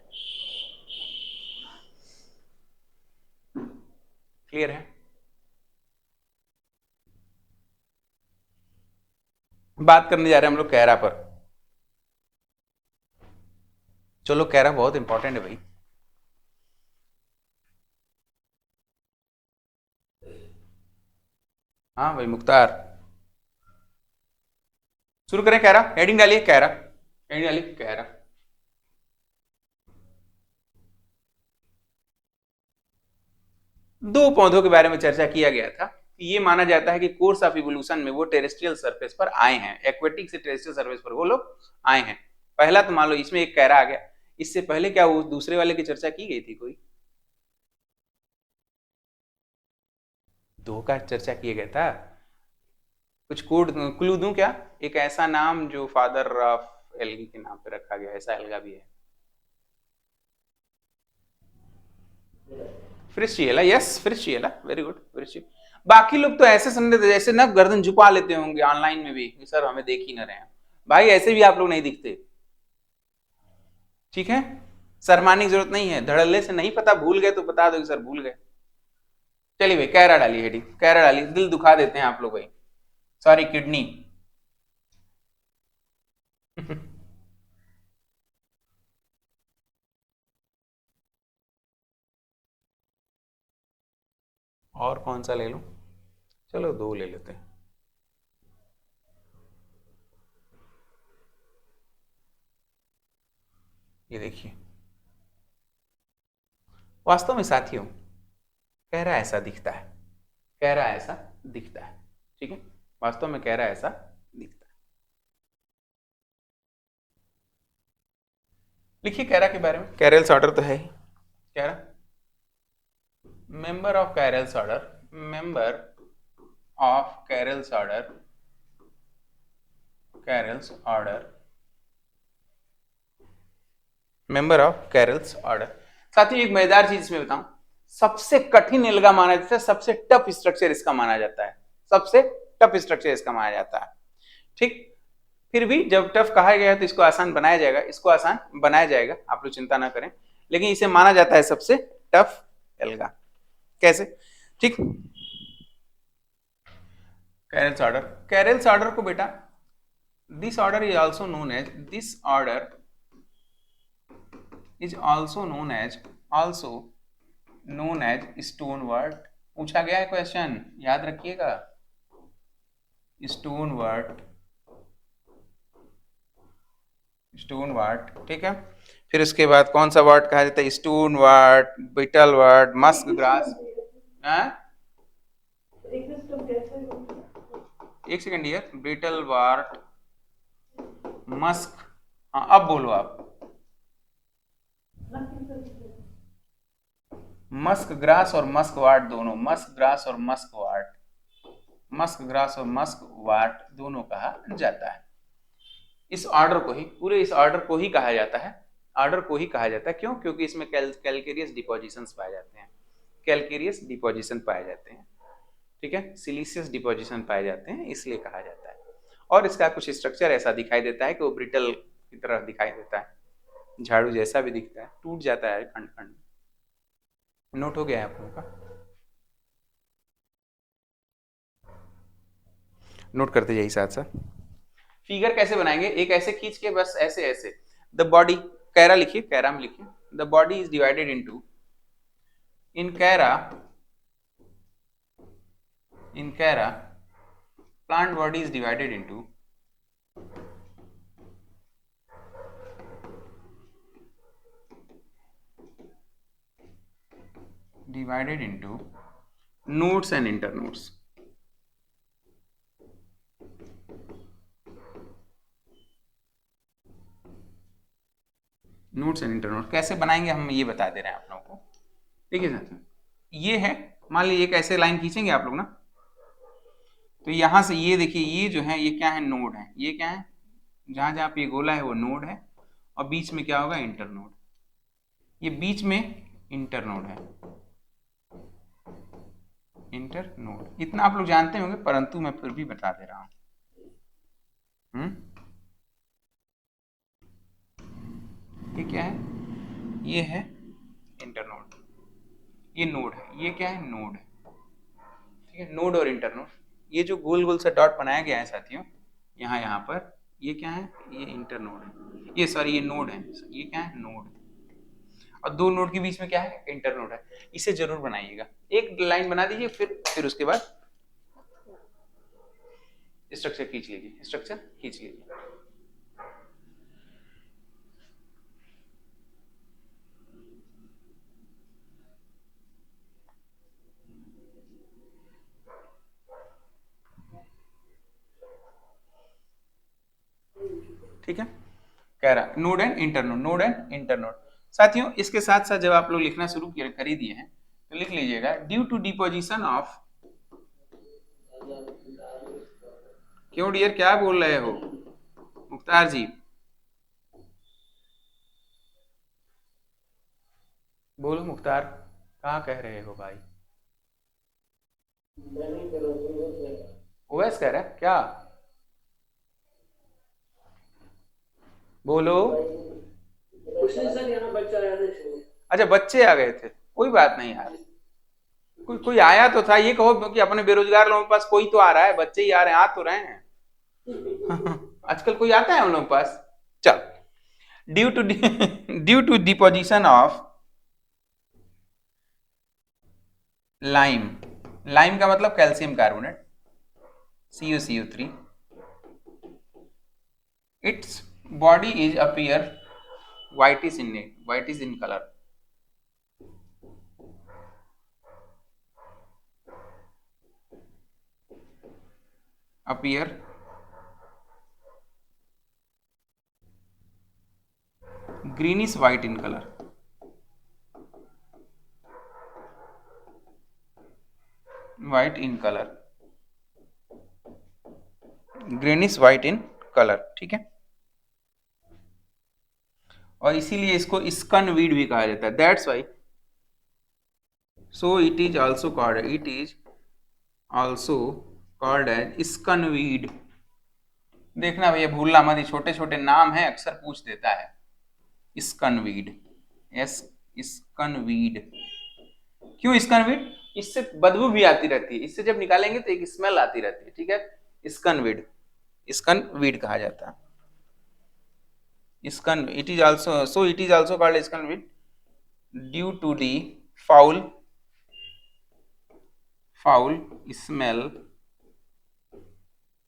क्लियर है। बात करने जा रहे हैं हम लोग कैरा पर। चलो, कैरा बहुत इंपॉर्टेंट है भाई। हाँ भाई मुख्तार, शुरू करें कैरा, हेडिंग डालिए कैरा, हेडिंग डालिए कैरा। दो पौधों के बारे में चर्चा किया गया था। ये माना जाता है कि कोर्स ऑफ इवोल्यूशन में वो टेरेस्ट्रियल सरफेस पर आए हैं, एक्वेटिक से टेरेस्ट्रियल सरफेस पर वो लोग आए हैं। पहला तो मान लो इसमें एक कैरा आ गया, इससे पहले क्या वो दूसरे वाले की चर्चा की गई थी कोई, दो का चर्चा किया गया था। कुछ कोड क्लू दूं क्या, एक ऐसा नाम जो फादर ऑफ एल्गी के नाम पे रखा गया, ऐसा एल्गा भी है, Fritschiella, yes Fritschiella, very good Fritschiella. बाकी लोग तो ऐसे समझते थे जैसे ना गर्दन झुका लेते होंगे ऑनलाइन में भी, सर हमें देख ही ना रहे हैं। भाई ऐसे भी आप लोग नहीं दिखते, ठीक है, शर्माने की जरूरत नहीं है, धड़ल्ले से नहीं पता, भूल गए तो बता दो कि सर भूल गए। चलिए भाई कैरा डालिए, हेडिंग कैरा डालिए, दिल दुखा देते हैं आप लोग भाई, सॉरी किडनी। और कौन सा ले लूं, चलो दो ले लेते हैं। ये देखिए, वास्तव में साथियों कैरा ऐसा दिखता है, कैरा ऐसा दिखता है, ठीक है, वास्तव में कैरा ऐसा दिखता है। लिखिए कैरा के बारे में, कैरल्स ऑर्डर तो है ही। Chara member of Charales order, member of Charales order, Charales order, member of Charales order. साथियों एक मजेदार चीज इसमें बताऊं, सबसे कठिन एल्गा माना जाता है, सबसे टफ स्ट्रक्चर इसका माना जाता है, सबसे टफ स्ट्रक्चर इसका माना जाता है, ठीक। फिर भी जब टफ कहा गया है तो इसको आसान बनाया जाएगा, इसको आसान बनाया जाएगा, आप लोग चिंता ना करें, लेकिन इसे माना जाता है सबसे टफ एल्गा। कैसे, ठीक। कैरल्स ऑर्डर, कैरल्स ऑर्डर को बेटा, this order is also known as, this order is also known as, also known as stonewort. पूछा गया है क्वेश्चन, याद रखिएगा, स्टोन वर्ट, स्टोन वर्ट, ठीक है। फिर उसके बाद कौन सा वर्ट कहा जाता है, स्टोन वर्ट, बीटल वर्ट, मस्क ग्रास। एक सेकंड यार, बीटल वर्ट, मस्क, हाँ अब बोलो आप, मस्क ग्रास और मस्क वाट दोनों, मस्क ग्रास और मस्क वाट, मस्क ग्रास और मस्क वाट दोनों कहा जाता है। इस ऑर्डर को ही, पूरे इस ऑर्डर को ही कहा जाता है, ऑर्डर को ही कहा जाता है, क्यों, क्योंकि इसमें कैलकेरियस डिपोजिशंस पाए जाते हैं, कैलकेरियस डिपोजिशन पाए जाते हैं, ठीक है, सिलिशियस डिपोजिशन पाए जाते हैं, इसलिए कहा जाता है। और इसका कुछ स्ट्रक्चर ऐसा दिखाई देता है कि वो ब्रिटल की तरह दिखाई देता है, झाड़ू जैसा भी दिखता है, टूट जाता है खंड खंड। नोट हो गया है आप लोगों का, नोट करते जाइए साथ साथ। फिगर कैसे बनाएंगे, एक ऐसे खींच के बस ऐसे ऐसे, द बॉडी, कैरा लिखिए, कैरा में लिखिए, the body is divided into, in Chara, in Kara, plant body is divided into nodes and internodes. Nodes and internode कैसे बनाएंगे हम ये बता दे रहे हैं आप लोगों को, ठीक है साथियों। ये है, मान लीजिए एक ऐसे लाइन खींचेंगे आप लोग ना, तो यहां से ये देखिए, ये जो है ये क्या है, नोड है, ये क्या है, जहां जहां पे ये गोला है वो नोड है, और बीच में क्या होगा, इंटरनोड, ये बीच में इंटरनोड है, इंटरनोड। इतना आप लोग जानते होंगे, परंतु मैं फिर भी बता दे रहा हूं। ये क्या है, ये है इंटरनोड, ये नोड है, ये क्या है, नोड है, ठीक है, नोड और इंटरनोड। ये जो गोल गोल सा डॉट बनाया गया है साथियों, यहाँ पर, ये क्या है, ये इंटरनोड है, ये सॉरी ये नोड है, ये क्या है, नोड, और दो नोड के बीच में क्या है, इंटरनोड है। इसे जरूर बनाइएगा, एक लाइन बना दीजिए, फिर उसके बाद स्ट्रक्चर खींच लीजिए, स्ट्रक्चर खींच लीजिए। ठीक है, कह रहा node and internode, node and internode. साथियों इसके साथ साथ जब आप लोग लिखना शुरू कर ही दिए हैं तो लिख लीजिएगा, ड्यू टू डिपोजिशन ऑफ, क्यों डियर क्या बोल रहे हो मुख्तार जी, बोलो मुख्तार, कहाँ कह रहे हो भाई, ओवैस कह रहा है क्या, बोलो। सर यहाँ बच्चा आया था। अच्छा बच्चे आ गए थे, कोई बात नहीं यार, कोई आया तो था, ये कहो कि अपने बेरोजगार लोगों के पास कोई तो आ रहा है, बच्चे ही आ रहे हैं, आ तो रहे हैं। आजकल कोई आता है हम लोगों के पास। चल, due to deposition of lime, lime का मतलब calcium carbonate, CuCO3, its body is appear whitish in color, appear greenish white in color. White in color, greenish white in colour, ठीक है। और इसीलिए इसको स्कनवीड भी कहा जाता है, that's why so it is also called as skunkweed. देखना भैया, भूलना मत, ये छोटे छोटे नाम है, अक्सर पूछ देता है। स्कनवीड, एस स्कनवीड। क्यों स्कनवीड? इससे बदबू भी आती रहती है, इससे जब निकालेंगे तो एक स्मेल आती रहती है, ठीक है। स्कनवीड, स्कनवीड कहा जाता है। Scun, it is also called skunweed due to the foul smell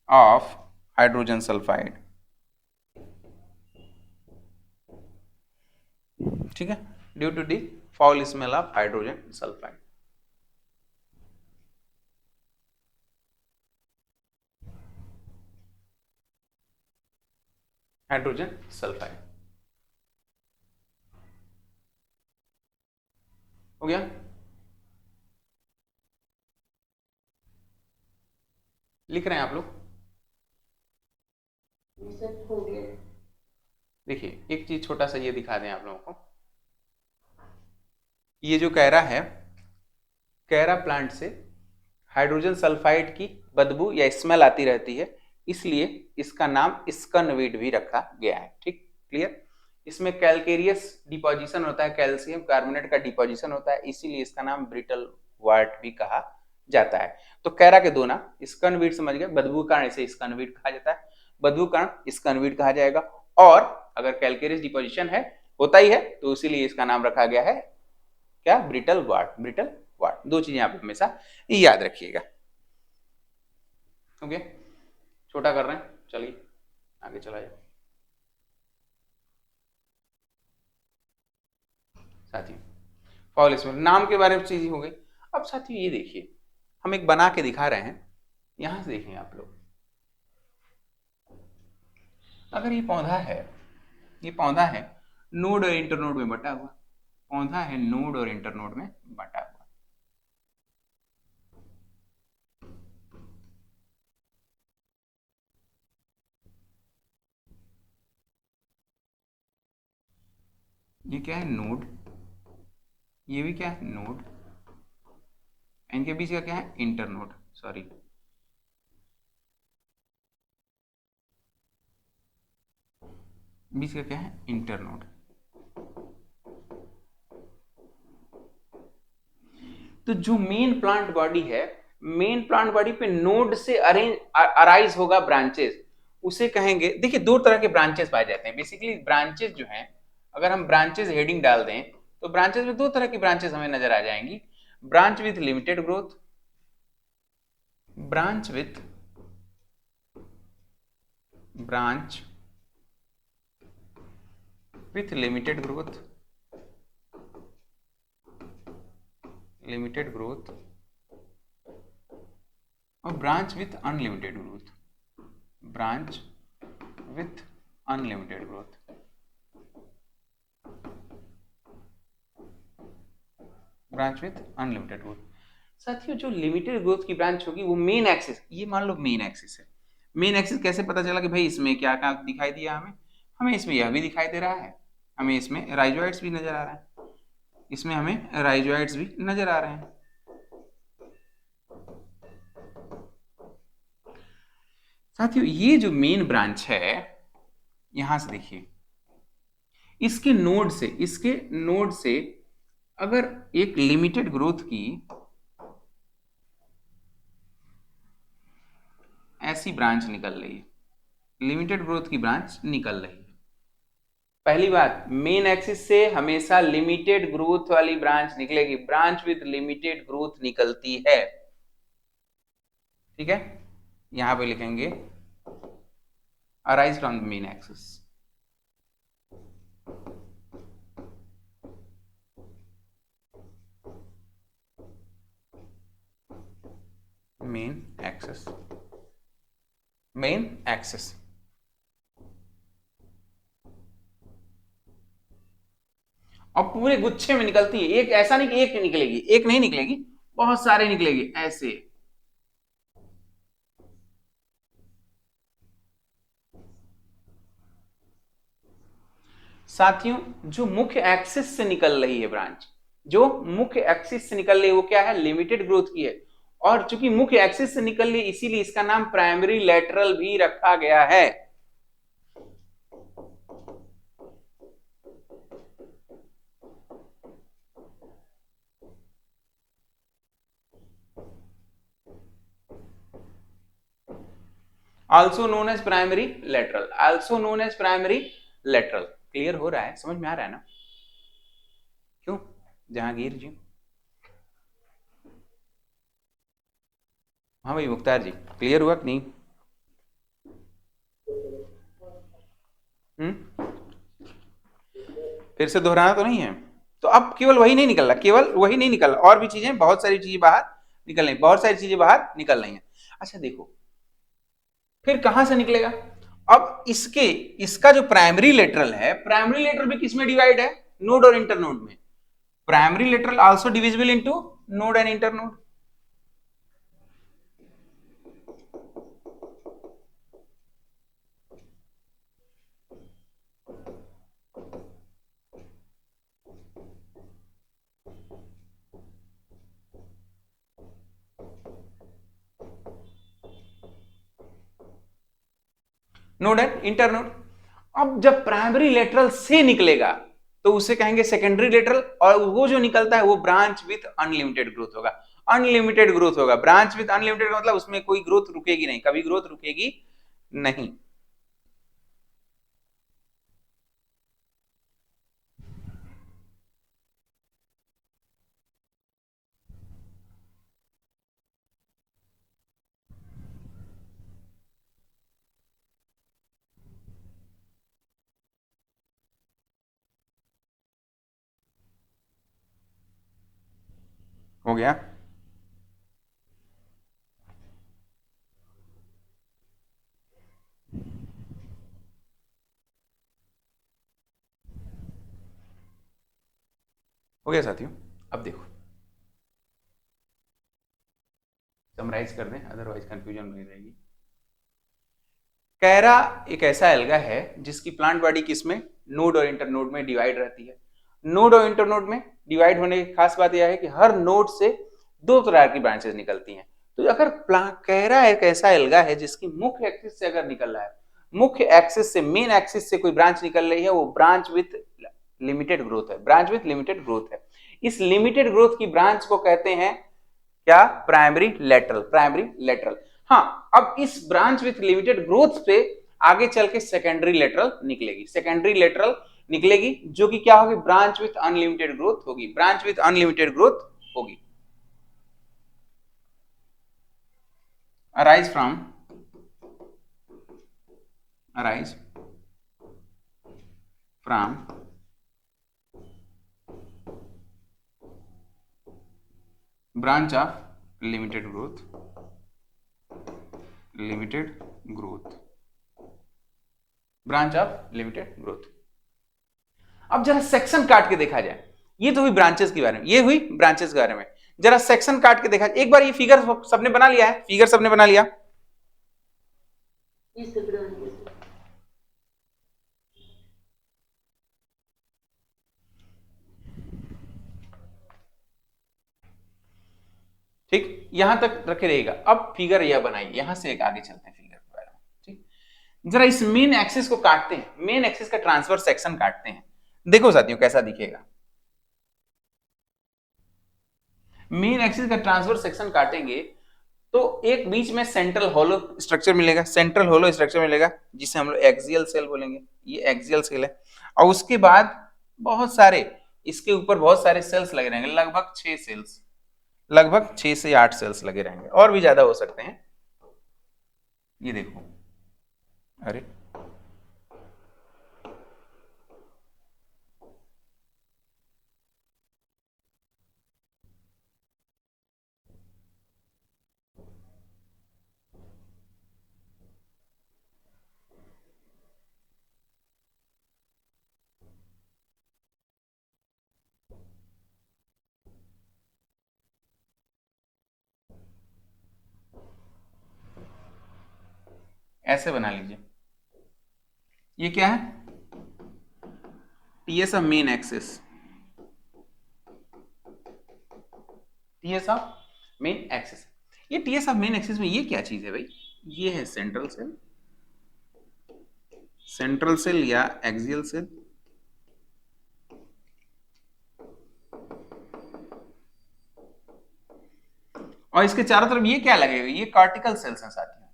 of hydrogen sulfide, ठीक है, due to the foul smell of hydrogen sulphide. Hydrogen sulphide हो गया। लिख रहे हैं आप लोग? हो गया। देखिए, एक चीज छोटा सा ये दिखा दें आप लोगों को। ये जो कैरा है, कैरा प्लांट से हाइड्रोजन सल्फाइड की बदबू या स्मेल आती रहती है, इसलिए इसका नाम स्कनवीड भी रखा गया है, ठीक, क्लियर। इसमें कैलकेरियस डिपोजिशन होता है, कैल्शियम कार्बोनेट का डिपोजिशन होता है, इसीलिए इसका नाम ब्रिटल वार्ट भी कहा जाता है। तो कैरा के दो नाम, स्कनवीड समझ गए, बदबू कारण इसे स्कनवीड कहा जाता है, बदबू कारण स्कनवीड कहा जाएगा। और अगर कैलकेरियस डिपोजिशन है, होता ही है, तो इसीलिए इसका नाम रखा गया है क्या? Brittle ward, brittle ward. दो चीजें आप हमेशा याद रखिएगा। ओके, छोटा कर रहे हैं, चलिए आगे चला जाए। साथियों, फाउल स्मेल नाम के बारे में चीज हो गई। अब साथियों ये देखिए, हम एक बना के दिखा रहे हैं, यहां से देखें आप लोग। अगर ये पौधा है नोड और इंटरनोड में बटा हुआ, पौधा है नोड और इंटरनोड में बटा हुआ। ये क्या है? नोड। ये भी क्या है? नोड। इनके बीच का क्या है? Internode, sorry. बीच का क्या है? इंटरनोड। तो जो मेन प्लांट बॉडी है, मेन प्लांट बॉडी पे नोड से अराइज होगा ब्रांचेस, उसे कहेंगे। देखिए, दो तरह के ब्रांचेस पाए जाते हैं बेसिकली। ब्रांचेस जो हैं, अगर हम ब्रांचेस हेडिंग डाल दें तो ब्रांचेस में दो तरह की ब्रांचेस हमें नजर आ जाएंगी। Branch with limited growth, branch with limited growth, और branch with unlimited growth, branch with unlimited growth. Branch with unlimited growth. साथियों, जो लिमिटेड ग्रोथ की ब्रांच होगी वो मेन एक्सिस, ये मान लो मेन एक्सिस है। मेन एक्सिस कैसे पता चला कि भाई इसमें क्या क्या दिखाई दिया? हमें इसमें यह भी दिखाई दे रहा है, हमें इसमें राइजोइड्स भी नजर आ रहा है, इसमें हमें राइजोइड्स भी नजर आ रहे हैं। साथियों, ये जो मेन ब्रांच है, यहां से देखिए, इसके नोड से अगर एक लिमिटेड ग्रोथ की ऐसी ब्रांच निकल रही है, लिमिटेड ग्रोथ की ब्रांच निकल रही है। पहली बात, मेन एक्सिस से हमेशा लिमिटेड ग्रोथ वाली ब्रांच निकलेगी, ब्रांच विद लिमिटेड ग्रोथ निकलती है, ठीक है। यहां पे लिखेंगे arise from the main axis, main axis. Main axis. और पूरे गुच्छे में निकलती है, एक ऐसा नहीं कि एक निकलेगी, एक नहीं निकलेगी, बहुत सारे निकलेगी ऐसे। साथियों, जो मुख्य एक्सिस से निकल रही है ब्रांच, जो मुख्य एक्सिस से निकल रही है वो क्या है, लिमिटेड ग्रोथ की है। और चूंकि मुख्य एक्सिस से निकल रही है इसीलिए इसका नाम प्राइमरी लेटरल भी रखा गया है। Also known as primary lateral, also known as primary lateral. Clear हो रहा है, समझ में आ रहा है ना? क्यों जहांगीर जी? हाँ भाई मुख्तार जी, क्लियर हुआ कि नहीं? फिर से दोहराना तो नहीं है? तो अब केवल वही नहीं निकल रहा, केवल वही नहीं निकल रहा, और भी चीजें, बहुत सारी चीजें बाहर निकल रही, बहुत सारी चीजें बाहर निकल रही हैं। अच्छा देखो, फिर कहां से निकलेगा? अब इसके, इसका जो प्राइमरी लेटरल है, प्राइमरी लेटरल भी किसमें डिवाइड है, नोड और इंटरनोड में। Primary lateral also divisible into node and internode. Node and internode. अब जब प्राइमरी लेटरल से निकलेगा तो उसे कहेंगे सेकेंडरी लेटरल, और वो जो निकलता है वो ब्रांच विथ अनलिमिटेड ग्रोथ होगा। अनलिमिटेड ग्रोथ होगा, ब्रांच विथ अनलिमिटेड मतलब उसमें कोई ग्रोथ रुकेगी नहीं, कभी ग्रोथ रुकेगी नहीं। हो गया? हो गया साथियों? अब देखो, समराइज कर दें, अदरवाइज कंफ्यूजन बनी रहेगी। कैरा एक ऐसा एल्गा है जिसकी प्लांट बॉडी किसमें, नोड और इंटरनोड में डिवाइड रहती है। नोड और इंटरनोड में डिवाइड होने की खास बात यह है कि हर नोड से दो प्रकार की ब्रांचेस निकलती हैं। तो अगर कैरा एक ऐसा एल्गा है जिसकी मुख्य एक्सिस से अगर निकल रहा है, मुख्य एक्सिस से, मेन एक्सिस से कोई ब्रांच निकल रही है, वो ब्रांच विथ लिमिटेड ग्रोथ है, ब्रांच विथ लिमिटेड ग्रोथ है। इस लिमिटेड ग्रोथ की ब्रांच को कहते हैं क्या, प्राइमरी लेटरल, प्राइमरी लेटरल। हाँ, अब इस ब्रांच विथ लिमिटेड ग्रोथ पे आगे चल के सेकेंडरी लेटरल निकलेगी, सेकेंडरी लेटरल निकलेगी जो कि क्या होगी, ब्रांच विथ अनलिमिटेड ग्रोथ होगी, ब्रांच विथ अनलिमिटेड ग्रोथ होगी। Arise from, arise from branch of limited growth, limited growth, branch of limited growth। अब जरा सेक्शन काट के देखा जाए, ये तो हुई ब्रांचेस के बारे में, ये हुई ब्रांचेस के बारे में। जरा सेक्शन काट के देखा, एक बार ये फिगर सबने बना लिया है, फिगर सबने बना लिया? ठीक, यहां तक रखे रहेगा। अब फिगर यह बनाइए, यहां से एक आगे चलते हैं फिगर के बारे में। ठीक, जरा इस मेन एक्सिस को काटते हैं, मेन एक्सिस का ट्रांसफर सेक्शन काटते हैं। देखो साथियों कैसा दिखेगा, मेन एक्सिस का ट्रांसफर सेक्शन काटेंगे तो एक बीच में सेंट्रल होलो स्ट्रक्चर मिलेगा, सेंट्रल होलो स्ट्रक्चर मिलेगा जिसे हम लोग एक्सियल सेल बोलेंगे, ये एक्सियल सेल है। और उसके बाद बहुत सारे, इसके ऊपर बहुत सारे सेल्स लगे रहेंगे, लगभग 6 सेल्स, लगभग 6 से 8 सेल्स लगे रहेंगे, और भी ज्यादा हो सकते हैं। ये देखो, अरे ऐसे बना लीजिए, ये क्या है, TS of main axis, TS of main axis. ये टीएस ऑफ मेन एक्सिस में ये क्या चीज है भाई, ये है सेंट्रल सेल, सेंट्रल सेल या एक्सियल सेल, और इसके चारों तरफ ये क्या लगेगा, ये कॉर्टिकल सेल्स हैं साथियों,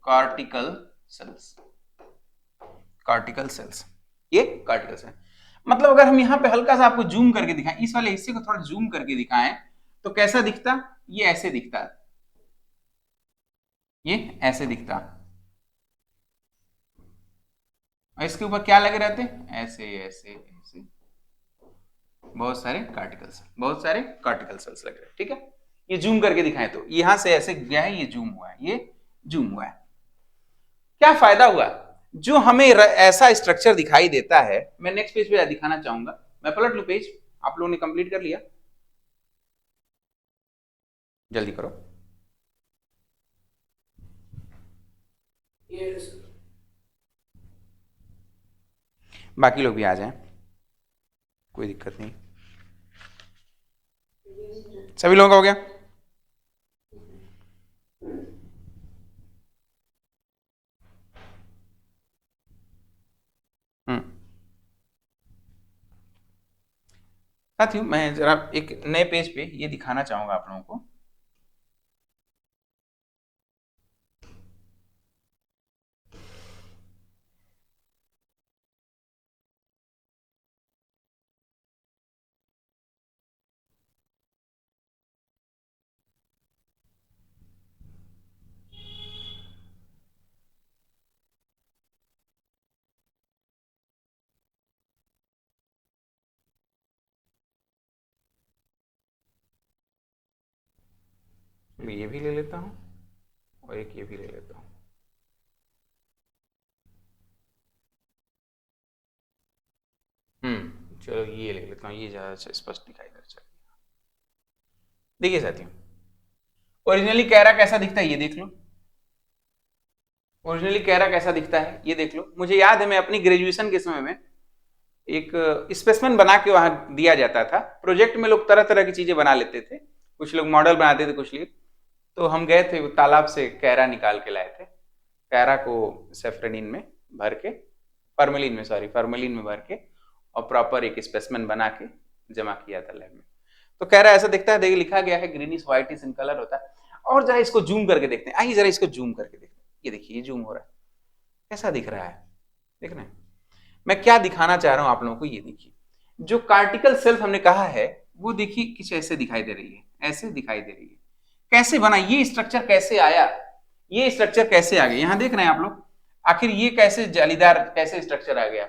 कॉर्टिकल सेल्स, कॉर्टिकल सेल्स, ये कॉर्टिकल सेल। मतलब अगर हम यहां पे हल्का सा आपको जूम करके दिखाएं, इस वाले हिस्से को थोड़ा जूम करके दिखाएं तो कैसा दिखता, ये ऐसे दिखता, ये ऐसे दिखता, और इसके ऊपर क्या लगे रहते, ऐसे ऐसे ऐसे, बहुत सारे कॉर्टिकल सेल, बहुत सारे कॉर्टिकल सेल्स लग रहे हैं, ठीक है। ये जूम करके दिखाएं तो यहां से ऐसे गया है, ये जूम हुआ है, ये जूम हुआ है। क्या फायदा हुआ, जो हमें ऐसा स्ट्रक्चर दिखाई देता है, मैं नेक्स्ट पेज पे दिखाना चाहूंगा, मैं पलट लूं पेज, आप लोगों ने कंप्लीट कर लिया, जल्दी करो। बाकी लोग भी आ जाएं, कोई दिक्कत नहीं, सभी लोगों का हो गया। साथियों मैं जरा एक नए पेज पे ये दिखाना चाहूंगा आप लोगों को, ये भी ले लेता हूं और एक ये भी ले लेता हूं। चलो ये ले लेता हूं, ये ज्यादा स्पष्ट दिखाई दे रहा है। देखिए साथियों, ओरिजिनली कैरा कैसा दिखता है ये देख लो, ओरिजिनली कैरा कैसा दिखता है ये देख लो। मुझे याद है मैं अपनी ग्रेजुएशन के समय में एक स्पेसिमेन बना के वहां दिया जाता था, प्रोजेक्ट में लोग तरह तरह की चीजें बना लेते थे, कुछ लोग मॉडल बनाते थे, कुछ लोग, तो हम गए थे तालाब से कैरा निकाल के लाए थे, कैरा को सेफ्रेनिन में भर के, फॉर्मेलिन में, सॉरी फॉर्मेलिन में भर के, और प्रॉपर एक स्पेसिमेन बना के जमा किया था लैब में। तो कैरा ऐसा दिखता है, देखिए लिखा गया है ग्रीनिश व्हाइटिश इन कलर होता है। और जरा इसको जूम करके देखते हैं, आइए जरा इसको जूम करके देखते हैं, ये देखिए ये जूम हो रहा है, कैसा दिख रहा है, देख रहे हैं। मैं क्या दिखाना चाह रहा हूं आप लोगों को, ये देखिए जो कार्टिकल सेल्फ हमने कहा है वो देखिए कुछ ऐसे दिखाई दे रही है, ऐसे दिखाई दे रही है। कैसे बना ये स्ट्रक्चर, कैसे आया ये स्ट्रक्चर, कैसे आ गया, यहां देख रहे हैं आप लोग, आखिर ये कैसे जालीदार कैसे स्ट्रक्चर आ गया।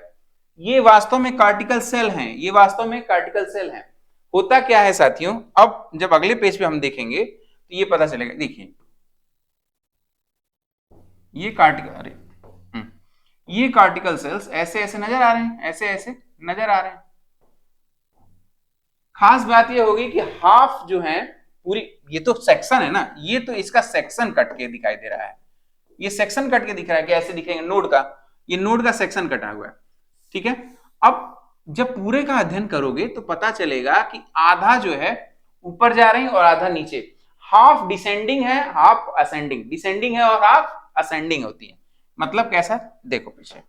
ये वास्तव में कार्टिकल सेल हैं, ये वास्तव में कार्टिकल सेल हैं। होता क्या है साथियों, अब जब अगले पेज पे हम देखेंगे तो ये पता चलेगा। देखिए ये कार्टिकल, अरे ये कार्टिकल सेल्स ऐसे ऐसे नजर आ रहे हैं, ऐसे ऐसे नजर आ रहे हैं। खास बात ये होगी कि हाफ जो है पूरी, ये तो सेक्शन है ना, ये तो इसका सेक्शन कट के दिखाई दे रहा है, ये सेक्शन कट के दिख रहा है कि ऐसे दिखेंगे नोड का, ये नोड का सेक्शन कटा हुआ है, ठीक है। अब जब पूरे का अध्ययन करोगे तो पता चलेगा कि आधा जो है ऊपर जा रही है और आधा नीचे, हाफ डिसेंडिंग है हाफ असेंडिंग, डिसेंडिंग है और हाफ असेंडिंग होती है। मतलब कैसा, देखो पीछे,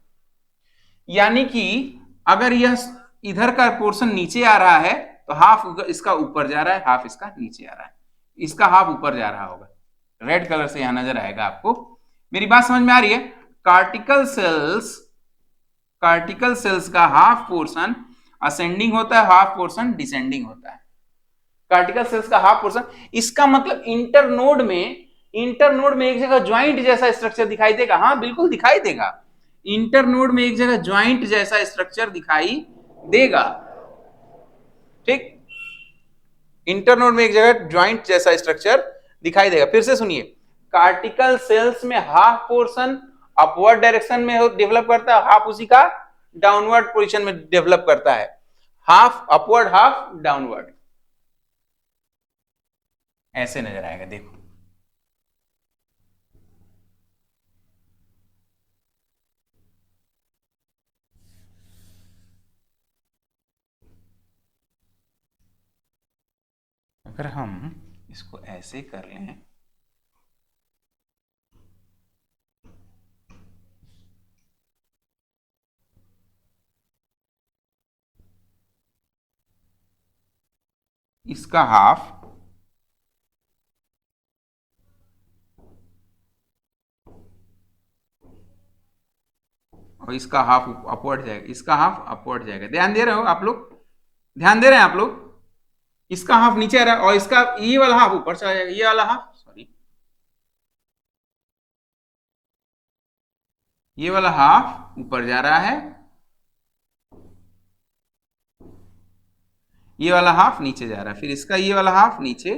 यानी कि अगर यह इधर का पोर्शन नीचे आ रहा है तो हाफ इसका ऊपर जा रहा है, हाफ इसका नीचे आ रहा है, इसका हाफ ऊपर जा रहा होगा, रेड कलर से यहां नजर आएगा आपको। मेरी बात समझ में आ रही है, कार्टिकल सेल्स का हाफ पोर्शन असेंडिंग होता है, हाफ पोर्शन डिसेंडिंग होता है। कार्टिकल सेल्स का हाफ पोर्शन, इसका मतलब इंटरनोड में एक जगह ज्वाइंट जैसा स्ट्रक्चर दिखाई देगा, हाँ बिल्कुल दिखाई देगा, इंटरनोड में एक जगह ज्वाइंट जैसा स्ट्रक्चर दिखाई देगा, ठीक, इंटरनोड में एक जगह ज्वाइंट जैसा स्ट्रक्चर दिखाई देगा। फिर से सुनिए, कार्टिकल सेल्स में हाफ पोर्शन अपवर्ड डायरेक्शन में डेवलप करता है, हाफ उसी का डाउनवर्ड पोजीशन में डेवलप करता है, हाफ अपवर्ड हाफ डाउनवर्ड, ऐसे नजर आएगा। देखो अगर हम इसको ऐसे कर लें, इसका हाफ और इसका हाफ अपवर्ड जाएगा, इसका हाफ अपवर्ड जाएगा। ध्यान दे रहे हो आप लोग, ध्यान दे रहे हैं आप लोग, इसका हाफ नीचे आ रहा है और इसका ये वाला हाफ ऊपर चला जाएगा, ये वाला हाफ, सॉरी, ये वाला हाफ ऊपर जा रहा है, ये वाला हाफ नीचे जा रहा है, फिर इसका ये वाला हाफ नीचे।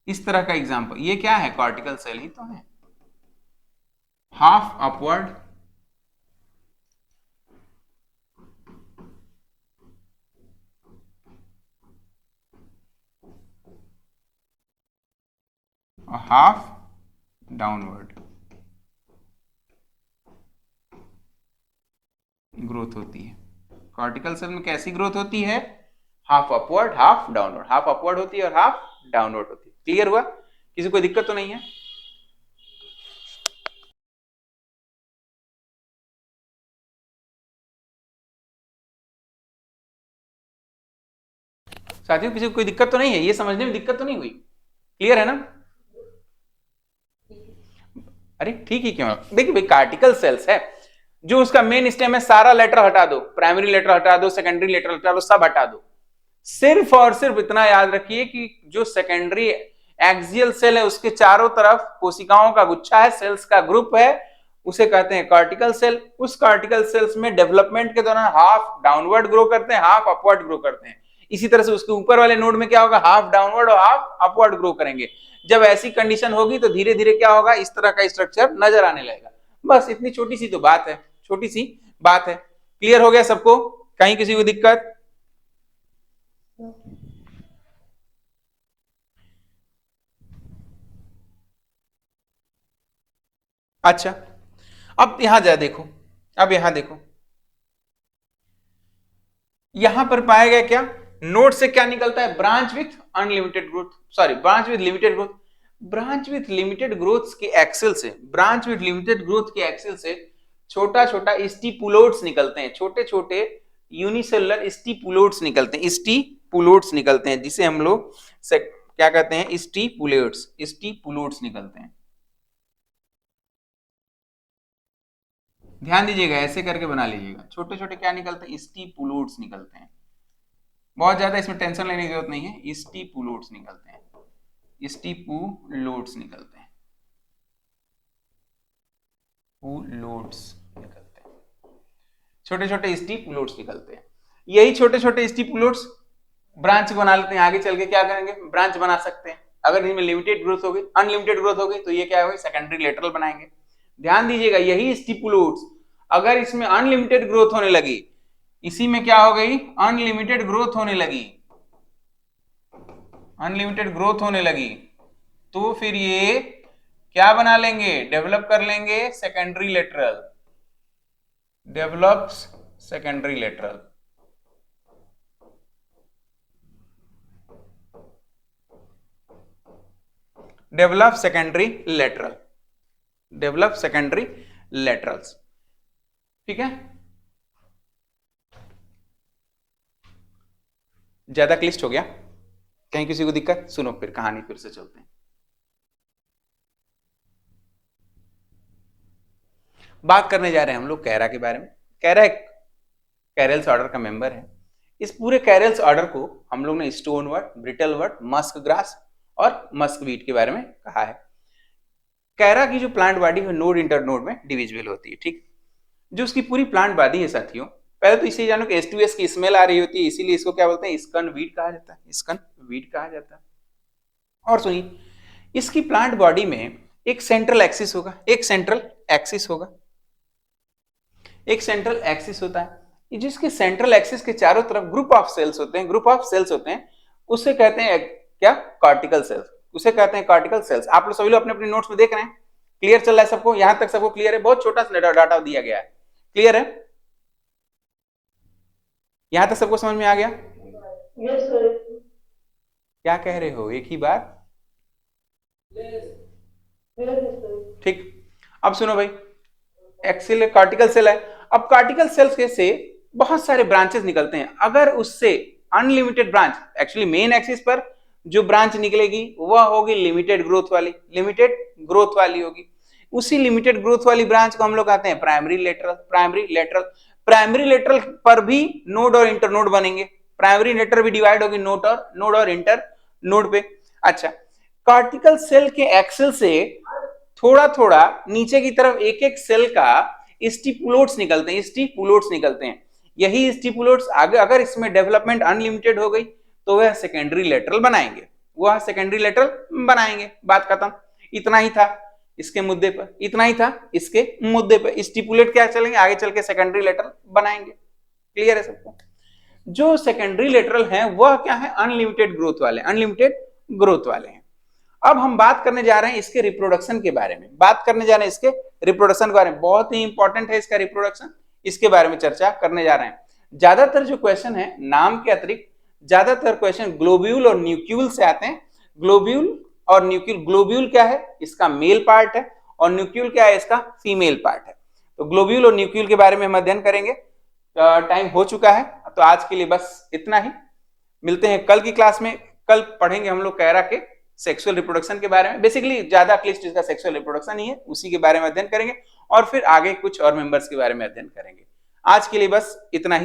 इस तरह का एग्जांपल, ये क्या है, कॉर्टिकल सेल ही तो है। हाफ अपवर्ड और हाफ डाउनवर्ड ग्रोथ होती है। कॉर्टिकल सेल में कैसी ग्रोथ होती है, half upward half downward, half upward होती है और हाफ डाउनवर्ड होती है। क्लियर हुआ, किसी को दिक्कत तो नहीं है? साथियों किसी को कोई दिक्कत तो नहीं है, ये समझने में दिक्कत तो नहीं हुई? क्लियर है ना? अरे ठीक ही क्यों, देखिए भाई कॉर्टिकल सेल्स है, जो उसका मेन स्टेम है सारा लेटर हटा दो, प्राइमरी लेटर हटा दो, सेकेंडरी लेटर हटा दो, सब हटा दो। सिर्फ और सिर्फ इतना याद रखिए कि जो सेकेंडरी एक्सियल सेल है उसके चारों तरफ कोशिकाओं का गुच्छा है, सेल्स का ग्रुप है, उसे कहते हैं कॉर्टिकल सेल। उस कॉर्टिकल सेल्स में डेवलपमेंट के दौरान हाफ डाउनवर्ड ग्रो करते हैं, हाफ अपवर्ड ग्रो करते हैं। इसी तरह से उसके ऊपर वाले नोड में क्या होगा, हाफ डाउनवर्ड और हाफ अपवर्ड ग्रो करेंगे। जब ऐसी कंडीशन होगी तो धीरे धीरे क्या होगा, इस तरह का स्ट्रक्चर नजर आने लगेगा। बस इतनी छोटी सी तो बात है, छोटी सी बात है। क्लियर हो गया सबको? कहीं किसी को दिक्कत? अच्छा, अब यहां जा देखो, अब यहां देखो, यहां पर पाया गया क्या, नोड से क्या निकलता है, branch with unlimited growth, sorry branch with limited growth. Branch with limited growth के एक्सेल से, ब्रांच विथ लिमिटेड ग्रोथ के एक्सेल से छोटा छोटा स्टिपुलोट्स निकलते हैं, छोटे छोटे यूनिसेलुलर स्टिपुलोट्स निकलते हैं, स्टिपुलोट्स निकलते हैं, जिसे हम लोग क्या कहते हैं, स्टिपुलेट्स, स्टिपुलोट्स निकलते हैं। ध्यान दीजिएगा, ऐसे करके बना लीजिएगा, छोटे छोटे क्या निकलते हैं, स्टिपुलोट्स निकलते हैं। बहुत ज्यादा इसमें टेंशन लेने की जरूरत नहीं है, स्टिपुलोट्स निकलते हैं, स्टिपुलोट्स निकलते हैं, पुलोट्स निकलते हैं, छोटे छोटे स्टिपुलोट्स निकलते हैं। यही छोटे छोटे स्टिपुलोट्स ब्रांच बना लेते हैं, आगे चल के क्या करेंगे, ब्रांच बना सकते हैं। अगर इनमें लिमिटेड ग्रोथ हो गई, अनलिमिटेड ग्रोथ हो गई, तो ये क्या होगी, सेकेंडरी लेटरल बनाएंगे। ध्यान दीजिएगा, यही स्टिपुलोट्स अगर इसमें अनलिमिटेड ग्रोथ होने लगी, इसी में क्या हो गई, अनलिमिटेड ग्रोथ होने लगी, अनलिमिटेड ग्रोथ होने लगी, तो फिर ये क्या बना लेंगे, डेवलप कर लेंगे secondary lateral, develops secondary lateral. Develop secondary lateral, develop secondary laterals. ठीक है, ज्यादा क्लिष्ट हो गया, कहीं किसी को दिक्कत? सुनो फिर कहानी फिर से चलते हैं। बात करने जा रहे हैं हम लोग कैरा के बारे में। कैरा एक कैरल्स ऑर्डर का मेंबर है। इस पूरे कैरल्स ऑर्डर को हम लोग ने स्टोन वर्ट, ब्रिटल वर्ट, मस्क ग्रास और मस्कवीट के बारे में कहा है। कैरा की जो प्लांट बॉडी है नोड इंटरनोड में डिविजिबल होती है। ठीक, जो उसकी पूरी प्लांट बॉडी है साथियों, पहले तो इसे जानो कि H2S की स्मेल आ रही होती है, इसीलिए इसको क्या बोलते हैं, स्कन वीड कहा जाता है, स्कन वीड कहा जाता है। और सुनिए, इसकी प्लांट बॉडी में एक सेंट्रल एक्सिस होगा, एक सेंट्रल एक्सिस होगा, एक सेंट्रल एक्सिस होता है, जिसके सेंट्रल एक्सिस के चारों तरफ ग्रुप ऑफ सेल्स होते हैं, ग्रुप ऑफ सेल्स होते हैं, उससे कहते हैं क्या, कॉर्टिकल सेल्स, उसे कहते हैं कॉर्टिकल सेल्स। आप लोग सभी लोग अपने अपने नोट्स में देख रहे हैं, क्लियर चल रहा है सबको, यहां तक सबको क्लियर है? बहुत छोटा सा डाटा दिया गया है, क्लियर है? यहां तक सबको समझ में आ गया? Yes sir. क्या कह रहे हो, एक ही बार? ठीक, अब सुनो भाई, एक्सिल कार्टिकल सेल है। अब कार्टिकल सेल्स के से बहुत सारे ब्रांचेस निकलते हैं। अगर उससे unlimited branch, actually main axis पर जो ब्रांच निकलेगी वह होगी लिमिटेड ग्रोथ वाली, लिमिटेड ग्रोथ वाली होगी। उसी लिमिटेड ग्रोथ वाली ब्रांच को हम लोग कहते हैं primary lateral. Primary lateral, primary lateral पर भी नोड और इंटर नोड बनेंगे। प्राइमरी लेटर भी डिवाइड होगी नोड और इंटर नोड पे। अच्छा, कार्टिकल सेल के एक्सेल से थोड़ा थोड़ा नीचे की तरफ एक एक सेल का स्टिपुलोट्स निकलते हैं, स्टिपुलोट्स निकलते हैं। यही स्टिपुलोट्स आगे अगर इसमें डेवलपमेंट अनलिमिटेड हो गई तो वह सेकेंडरी लेटरल बनाएंगे, वह सेकेंडरी लेटरल बनाएंगे। बात खत्म। इतना ही था इसके मुद्दे पर, इतना ही था इसके मुद्दे पर। स्टिपुलेट क्या चलेंगे, आगे चल के सेकेंडरी लेटरल बनाएंगे। क्लियर है सबको? जो सेकेंडरी लेटरल हैं वह क्या है, अनलिमिटेड ग्रोथ वाले, अनलिमिटेड ग्रोथ वाले हैं। अब हम बात करने जा रहे हैं इसके रिप्रोडक्शन के बारे में, बात करने जा रहे हैं इसके रिप्रोडक्शन के बारे में। बहुत ही इंपॉर्टेंट है इसका रिप्रोडक्शन, इसके बारे में चर्चा करने जा रहे हैं। ज्यादातर जो क्वेश्चन है नाम के अतिरिक्त ज्यादातर क्वेश्चन ग्लोब्यूल और न्यूक्यूल से आते हैं। ग्लोब्यूल और न्यूक्यूल, ग्लोब्यूल क्या है, इसका मेल पार्ट है, और न्यूक्यूल क्या है, इसका फीमेल पार्ट है। तो ग्लोब्यूल और न्यूक्यूल के बारे में हम अध्ययन करेंगे। टाइम हो चुका है, तो आज के लिए बस इतना ही। मिलते हैं कल की क्लास में। कल पढ़ेंगे हम लोग कैरा के सेक्सुअल रिप्रोडक्शन के बारे में। बेसिकली ज्यादा क्लिष्ट इसका सेक्सुअल रिप्रोडक्शन ही है, उसी के बारे में अध्ययन करेंगे, और फिर आगे कुछ और मेंबर्स के बारे में अध्ययन करेंगे। आज के लिए बस इतना ही।